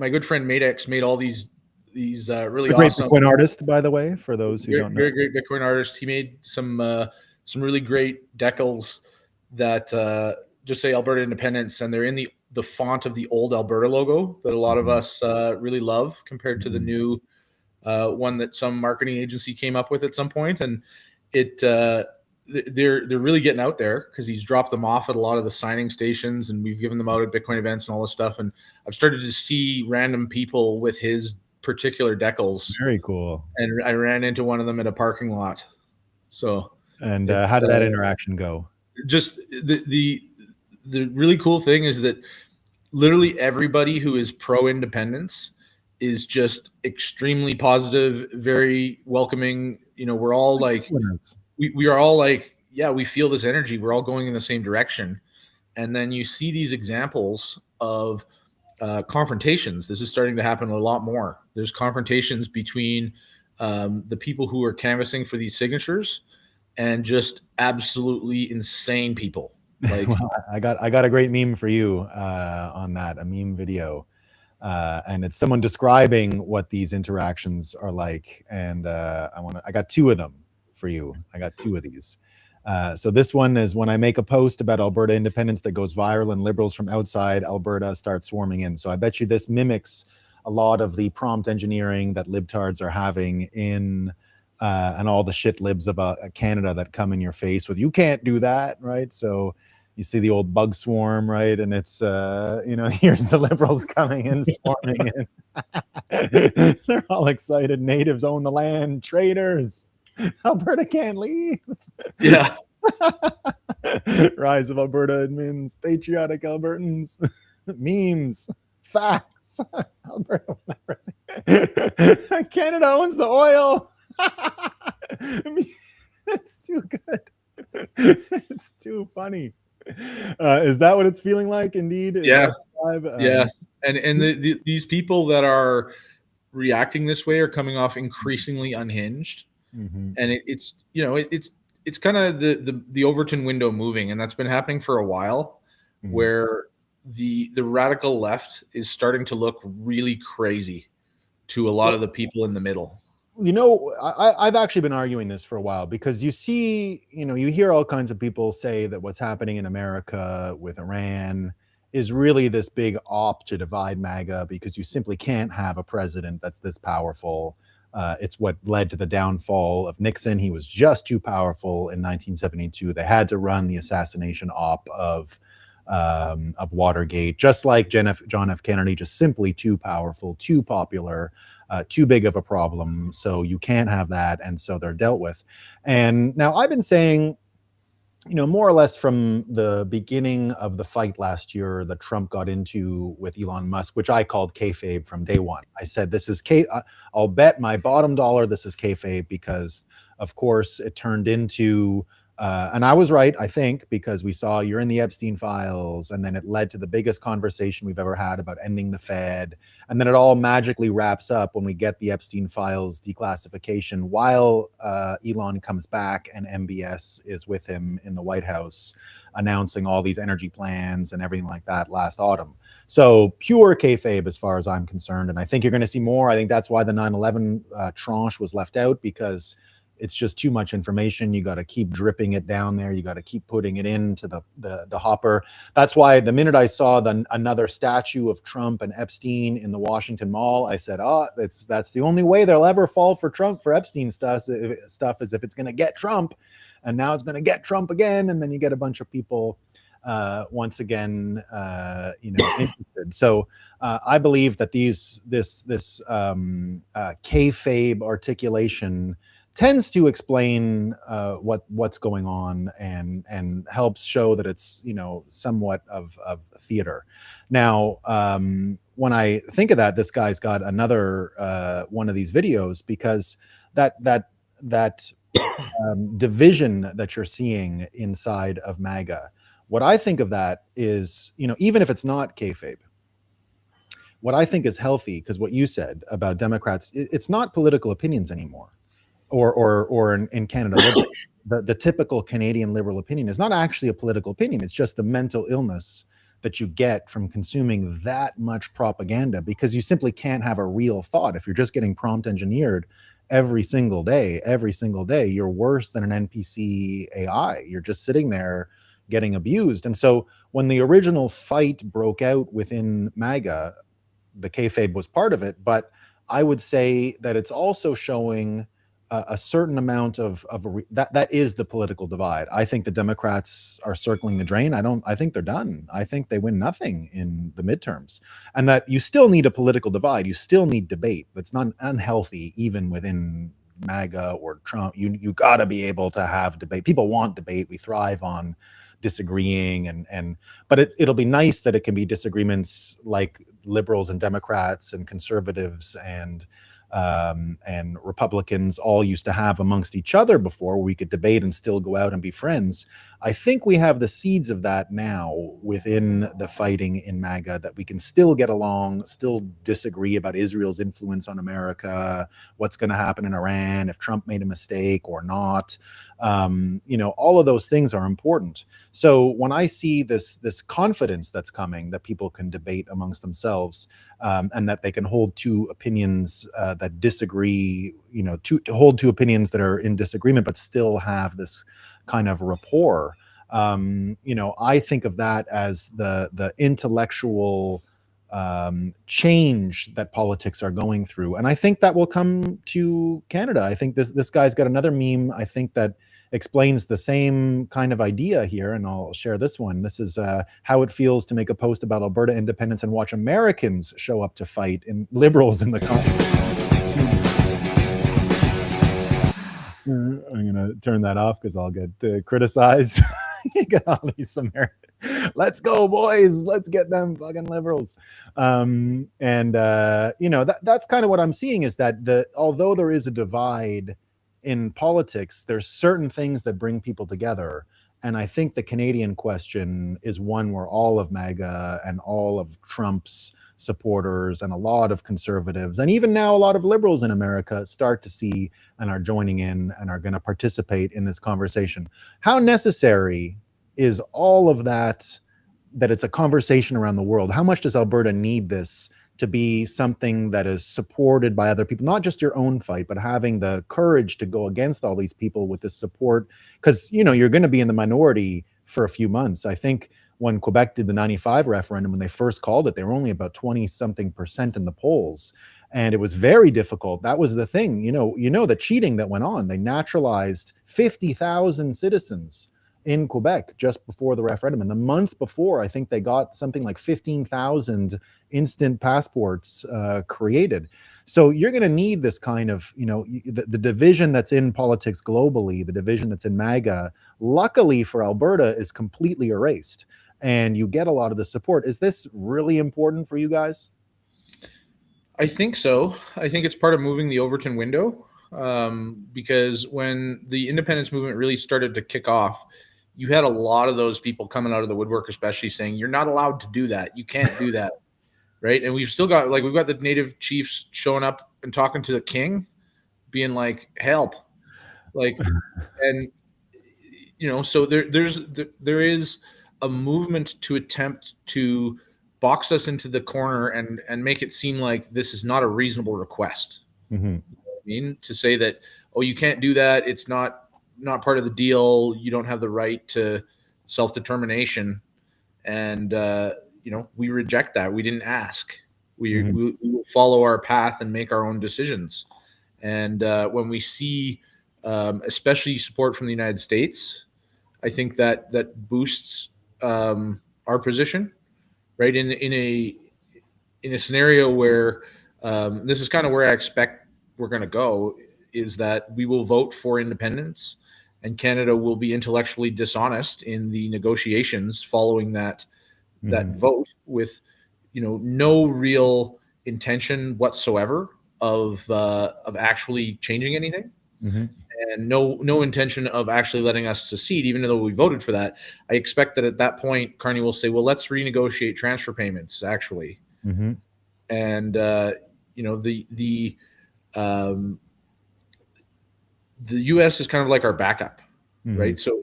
good friend Madex made all these really great awesome Bitcoin artist, by the way, for those who don't know. Very great Bitcoin artist. He made some really great decals that just say Alberta Independence, and they're in the font of the old Alberta logo that a lot of us really love compared to the new one that some marketing agency came up with at some point. And they're really getting out there because he's dropped them off at a lot of the signing stations, and we've given them out at Bitcoin events and all this stuff. And I've started to see random people with his particular decals. Very cool. And I ran into one of them in a parking lot. So, and how did that interaction go? Just the really cool thing is that literally everybody who is pro independence is just extremely positive, very welcoming. We're all like, we are all like, yeah, we feel this energy. We're all going in the same direction. And then you see these examples of confrontations. This is starting to happen a lot more. There's confrontations between the people who are canvassing for these signatures and just absolutely insane people. Like I got a great meme for you on that, a meme video, and it's someone describing what these interactions are like. And I got two of them for you. I got two of these. So this one is when I make a post about Alberta independence that goes viral and liberals from outside Alberta start swarming in. So I bet you this mimics a lot of the prompt engineering that libtards are having in and all the shit libs about Canada that come in your face with, you can't do that, right? So you see the old bug swarm, right? And it's, here's the liberals coming in, swarming in. They're all excited. Natives own the land, traitors. Alberta can't leave. Yeah. Rise of Alberta admins, patriotic Albertans, memes, facts. Alberta, Canada owns the oil. It's too good. It's too funny. Is that what it's feeling like? Indeed. Yeah. Yeah. And these people that are reacting this way are coming off increasingly unhinged. Mm-hmm. And it's kind of the Overton window moving, and that's been happening for a while, where the radical left is starting to look really crazy to a lot of the people in the middle. I've actually been arguing this for a while, because you see, you hear all kinds of people say that what's happening in America with Iran is really this big op to divide MAGA, because you simply can't have a president that's this powerful. It's what led to the downfall of Nixon. He was just too powerful in 1972. They had to run the assassination op of of Watergate, just like John F. Kennedy, just simply too powerful, too popular, too big of a problem. So you can't have that. And so they're dealt with. And now I've been saying, more or less from the beginning of the fight last year that Trump got into with Elon Musk, which I called kayfabe from day one. I said, I'll bet my bottom dollar this is kayfabe because, of course, it turned into, and I was right, I think, because we saw you're in the Epstein files, and then it led to the biggest conversation we've ever had about ending the Fed. And then it all magically wraps up when we get the Epstein files declassification while Elon comes back and MBS is with him in the White House announcing all these energy plans and everything like that last autumn. So pure kayfabe as far as I'm concerned. And I think you're going to see more. I think that's why the 9/11 tranche was left out, because it's just too much information. You got to keep dripping it down there. You got to keep putting it into the hopper. That's why the minute I saw another statue of Trump and Epstein in the Washington Mall, I said, "Oh, that's the only way they'll ever fall for Trump for Epstein stuff is if it's going to get Trump." And now it's going to get Trump again, and then you get a bunch of people once again, interested. So I believe that this kayfabe articulation tends to explain what's going on and helps show that it's somewhat of theater. Now, when I think of that, this guy's got another one of these videos, because that division that you're seeing inside of MAGA, what I think of that is, even if it's not kayfabe, what I think is healthy, because what you said about Democrats, it's not political opinions anymore. Or in Canada, the typical Canadian liberal opinion is not actually a political opinion. It's just the mental illness that you get from consuming that much propaganda, because you simply can't have a real thought. If you're just getting prompt engineered every single day, you're worse than an NPC AI. You're just sitting there getting abused. And so when the original fight broke out within MAGA, the kayfabe was part of it, but I would say that it's also showing a certain amount that is the political divide. I think the Democrats are circling the drain. I think they're done. I think they win nothing in the midterms, and that you still need a political divide. You still need debate. That's not unhealthy, even within MAGA or Trump. You got to be able to have debate. People want debate. We thrive on disagreeing, but it'll be nice that it can be disagreements like liberals and Democrats and conservatives and Republicans all used to have amongst each other before, where we could debate and still go out and be friends. I think we have the seeds of that now within the fighting in MAGA, that we can still get along, still disagree about Israel's influence on America, what's going to happen in Iran, if Trump made a mistake or not. All of those things are important. So when I see this confidence that's coming, that people can debate amongst themselves, and that they can hold two opinions that disagree, to hold two opinions that are in disagreement, but still have this kind of rapport. I think of that as the intellectual change that politics are going through, and I think that will come to Canada. I think this guy's got another meme, I think, that explains the same kind of idea here, and I'll share this one. This is how it feels to make a post about Alberta independence and watch Americans show up to fight in liberals in the I'm gonna turn that off because I'll get criticized. You got all these Americans. Let's go, boys. Let's get them fucking liberals. That's kind of what I'm seeing, is that although there is a divide in politics, there's certain things that bring people together. And I think the Canadian question is one where all of MAGA and all of Trump's supporters and a lot of conservatives, and even now a lot of liberals in America, start to see and are joining in and are going to participate in this conversation. How necessary is all of that it's a conversation around the world? How much does Alberta need this to be something that is supported by other people, not just your own fight, but having the courage to go against all these people with this support? Because, you're going to be in the minority for a few months. I think when Quebec did the 95 referendum, when they first called it, they were only about 20-something% in the polls. And it was very difficult. That was the thing, the cheating that went on. They naturalized 50,000 citizens in Quebec just before the referendum. And the month before, I think they got something like 15,000 instant passports created. So you're going to need this kind of, the division that's in politics globally, the division that's in MAGA, luckily for Alberta, is completely erased. And you get a lot of the support. Is this really important for you guys? I think so. I think it's part of moving the Overton window, because when the independence movement really started to kick off, you had a lot of those people coming out of the woodwork, especially saying, "You're not allowed to do that. You can't do that." Right? And we've still got we've got the Native chiefs showing up and talking to the king, being like, "Help!" Like, and so there is a movement to attempt to box us into the corner and make it seem like this is not a reasonable request. Mm-hmm. I mean, to say that, oh, you can't do that, it's not part of the deal, you don't have the right to self-determination, and we reject that. We didn't ask. We will follow our path and make our own decisions. And when we see, especially support from the United States, I think that boosts our position, right? In a scenario where, this is kind of where I expect we're going to go, is that we will vote for independence, and Canada will be intellectually dishonest in the negotiations following that vote, with no real intention whatsoever of actually changing anything, Mm-hmm. and no intention of actually letting us secede, even though we voted for that. I expect that at that point, Carney will say, "Well, let's renegotiate transfer payments, actually." Mm-hmm. And um, the U.S. is kind of like our backup, Mm-hmm. right? So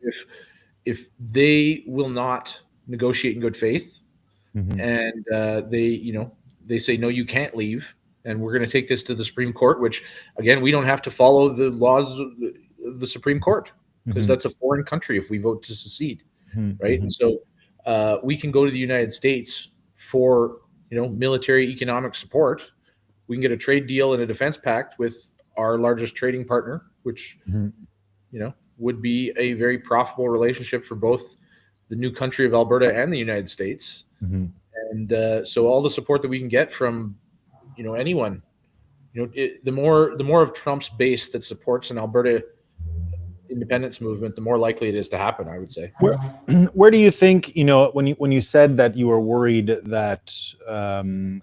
if they will not negotiate in good faith, Mm-hmm. and they say, "No, you can't leave, and we're going to take this to the Supreme Court," which, again, we don't have to follow the laws of the Supreme Court, because Mm-hmm. that's a foreign country if we vote to secede, right? Mm-hmm. And so we can go to the United States for military economic support. We can get a trade deal and a defense pact with our largest trading partner, which Mm-hmm. would be a very profitable relationship for both the new country of Alberta and the United States. Mm-hmm. And so all the support that we can get from anyone, the more of Trump's base that supports an Alberta independence movement, the more likely it is to happen, I would say. Where, where do you think, when you said that you were worried that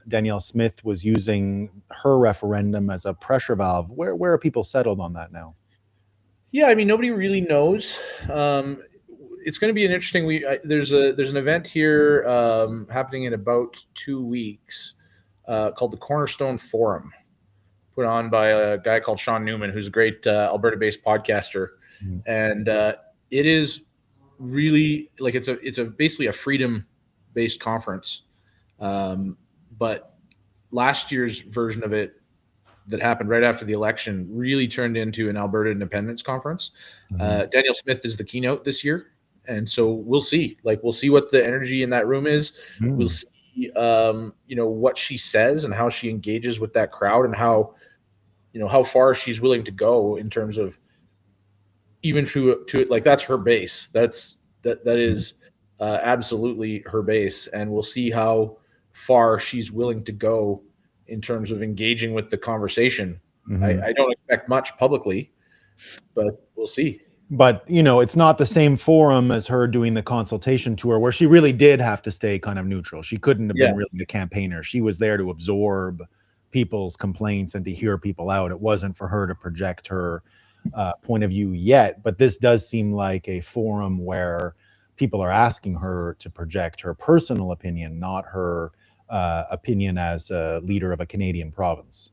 Danielle Smith was using her referendum as a pressure valve, where are people settled on that now? Yeah, I mean, nobody really knows. It's going to be an interesting week. There's an event here happening in about 2 weeks, called the Cornerstone Forum, put on by a guy called Sean Newman, who's a great Alberta-based podcaster, Mm-hmm. and it is really like it's basically a freedom-based conference, but last year's version of it that happened right after the election really turned into an Alberta independence conference. Danielle Smith is the keynote this year, and so we'll see. We'll see what the energy in that room is. We'll see, what she says and how she engages with that crowd, and how far she's willing to go in terms of even to it. Like, that's her base. That is absolutely her base, and we'll see how far she's willing to go in terms of engaging with the conversation. Mm-hmm. I don't expect much publicly, but we'll see. But it's not the same forum as her doing the consultation tour, where she really did have to stay kind of neutral. She couldn't have Yeah, been really a campaigner. She was there to absorb people's complaints and to hear people out. It wasn't for her to project her point of view yet. But this does seem like a forum where people are asking her to project her personal opinion, not her opinion as a leader of a Canadian province.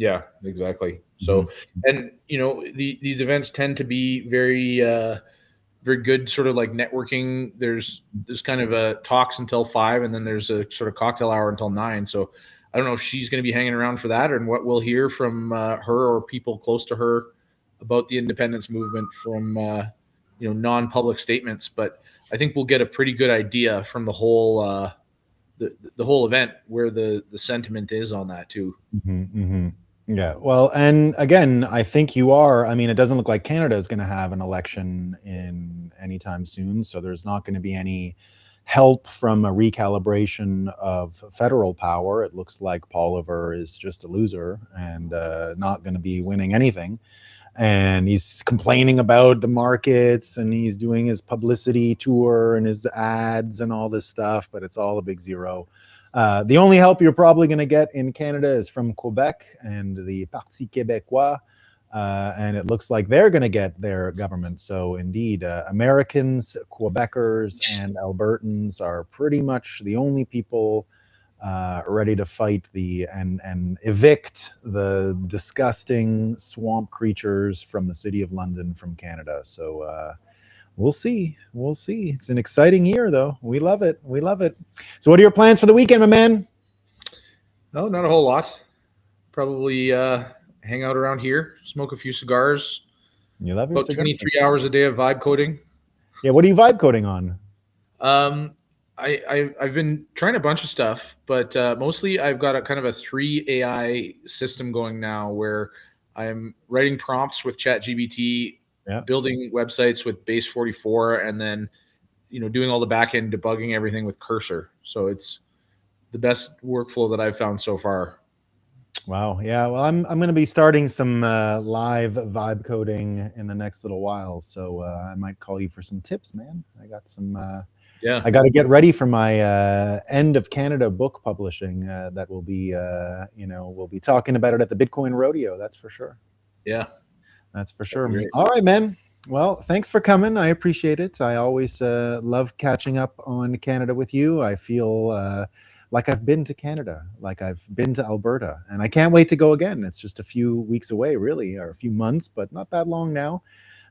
yeah, exactly. Mhm. So, and these events tend to be very good, sort of like networking. There's kind of a talks until 5, and then there's a sort of cocktail hour until 9. So I don't know if she's going to be hanging around for that, and what we'll hear from her or people close to her about the independence movement from non-public statements. But I think we'll get a pretty good idea from the whole event where the sentiment is on that too. Mm-hmm. Mm-hmm. Yeah, well, and again, I think you are. I mean, it doesn't look like Canada is going to have an election in anytime soon, so there's not going to be any help from a recalibration of federal power. It looks like Oliver is just a loser and not going to be winning anything. And he's complaining about the markets, and he's doing his publicity tour and his ads and all this stuff, but it's all a big zero. The only help you're probably going to get in Canada is from Quebec and the Parti Québécois, and it looks like they're going to get their government. So indeed, Americans, Quebecers, and Albertans are pretty much the only people ready to fight and evict the disgusting swamp creatures from the city of London from Canada. So we'll see. We'll see. It's an exciting year, though. We love it. We love it. So, what are your plans for the weekend, my man? No, not a whole lot. Probably hang out around here, smoke a few cigars. You love your About cigar? 23 hours a day of vibe coding. Yeah. What are you vibe coding on? I've been trying a bunch of stuff, but mostly I've got a kind of a 3 AI system going now where I'm writing prompts with ChatGPT, Yeah. building websites with Base 44, and then doing all the back end debugging everything with Cursor. So it's the best workflow that I've found so far. Wow. Yeah. Well, I'm going to be starting some live vibe coding in the next little while, so I might call you for some tips, man. I got some. Yeah. I got to get ready for my end of Canada book publishing. That will be, we'll be talking about it at the Bitcoin Rodeo. That's for sure. Yeah. That's for sure. All right, man. Well, thanks for coming. I appreciate it. I always love catching up on Canada with you. I feel like I've been to Canada, like I've been to Alberta, and I can't wait to go again. It's just a few weeks away, really, or a few months, but not that long now.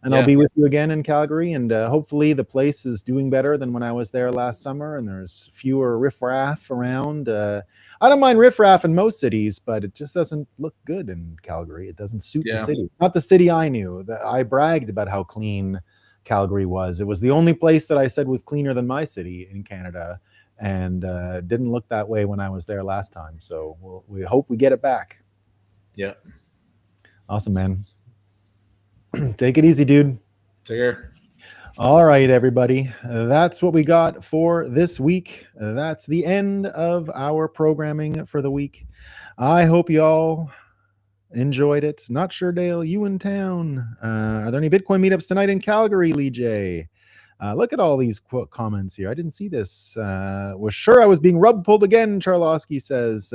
And I'll be with you again in Calgary, and hopefully the place is doing better than when I was there last summer, and there's fewer riffraff around. I don't mind riffraff in most cities, but it just doesn't look good in Calgary. It doesn't suit the city. It's not the city I knew. I bragged about how clean Calgary was. It was the only place that I said was cleaner than my city in Canada, and didn't look that way when I was there last time. So we hope we get it back. Yeah. Awesome, man. Take it easy, dude. Take care. All right, everybody. That's what we got for this week. That's the end of our programming for the week. I hope you all enjoyed it. Not sure, Dale, you in town. Are there any Bitcoin meetups tonight in Calgary, Lee J? Look at all these comments here. I didn't see this. Was sure I was being pulled again, Charlosky says.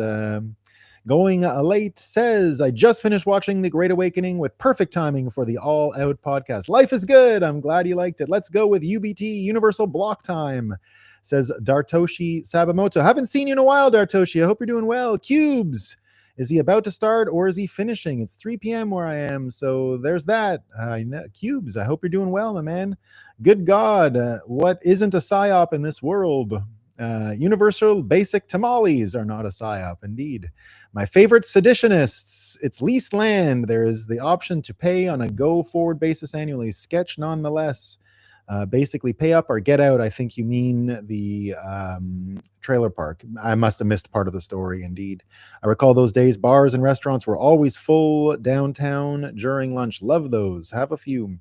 Going late says, I just finished watching The Great Awakening with perfect timing for the All Out podcast. Life is good. I'm glad you liked it. Let's go with UBT, Universal Block Time, says Dartoshi Sabamoto. Haven't seen you in a while, Dartoshi. I hope you're doing well. Cubes. Is he about to start or is he finishing? It's 3 p.m. where I am, so there's that. Cubes, I hope you're doing well, my man. Good God, what isn't a PSYOP in this world? Universal basic tamales are not a PSYOP, indeed. My favorite seditionists, it's leased land. There is the option to pay on a go-forward basis annually. Sketch nonetheless. Basically, pay up or get out. I think you mean the trailer park. I must have missed part of the story, indeed. I recall those days. Bars and restaurants were always full downtown during lunch. Love those. Have a few.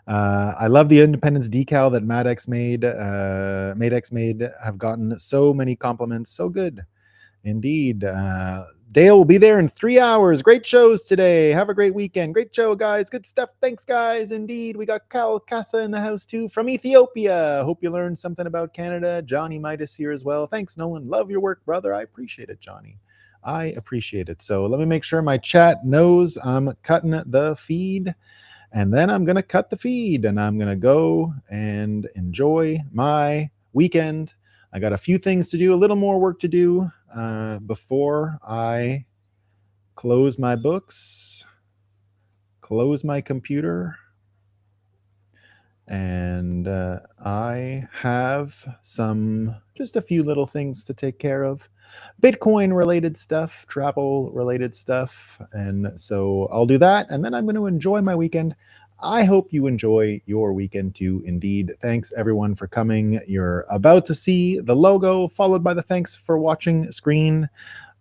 I love the Independence decal that Madex made. Have gotten so many compliments. So good. Indeed. Dale will be there in 3 hours. Great shows today. Have a great weekend. Great show, guys. Good stuff. Thanks, guys. Indeed. We got Cal Casa in the house, too, from Ethiopia. Hope you learned something about Canada. Johnny Midas here as well. Thanks, Nolan. Love your work, brother. I appreciate it, Johnny. I appreciate it. So let me make sure my chat knows I'm cutting the feed. And then I'm going to cut the feed. And I'm going to go and enjoy my weekend. I got a few things to do, a little more work to do before I close my books, close my computer, and I have just a few little things to take care of. Bitcoin related stuff, travel related stuff. And so I'll do that. And then I'm going to enjoy my weekend. I hope you enjoy your weekend too, indeed. Thanks everyone for coming. You're about to see the logo followed by the thanks for watching screen.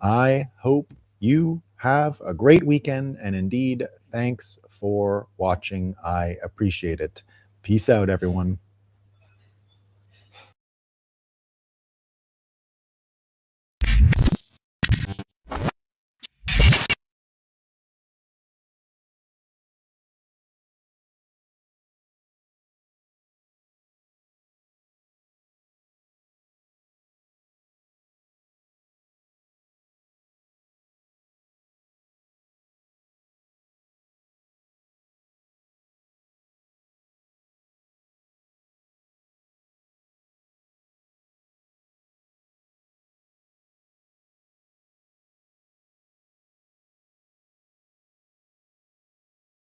I hope you Have a great weekend. And indeed, thanks for watching. I appreciate it. Peace out, everyone.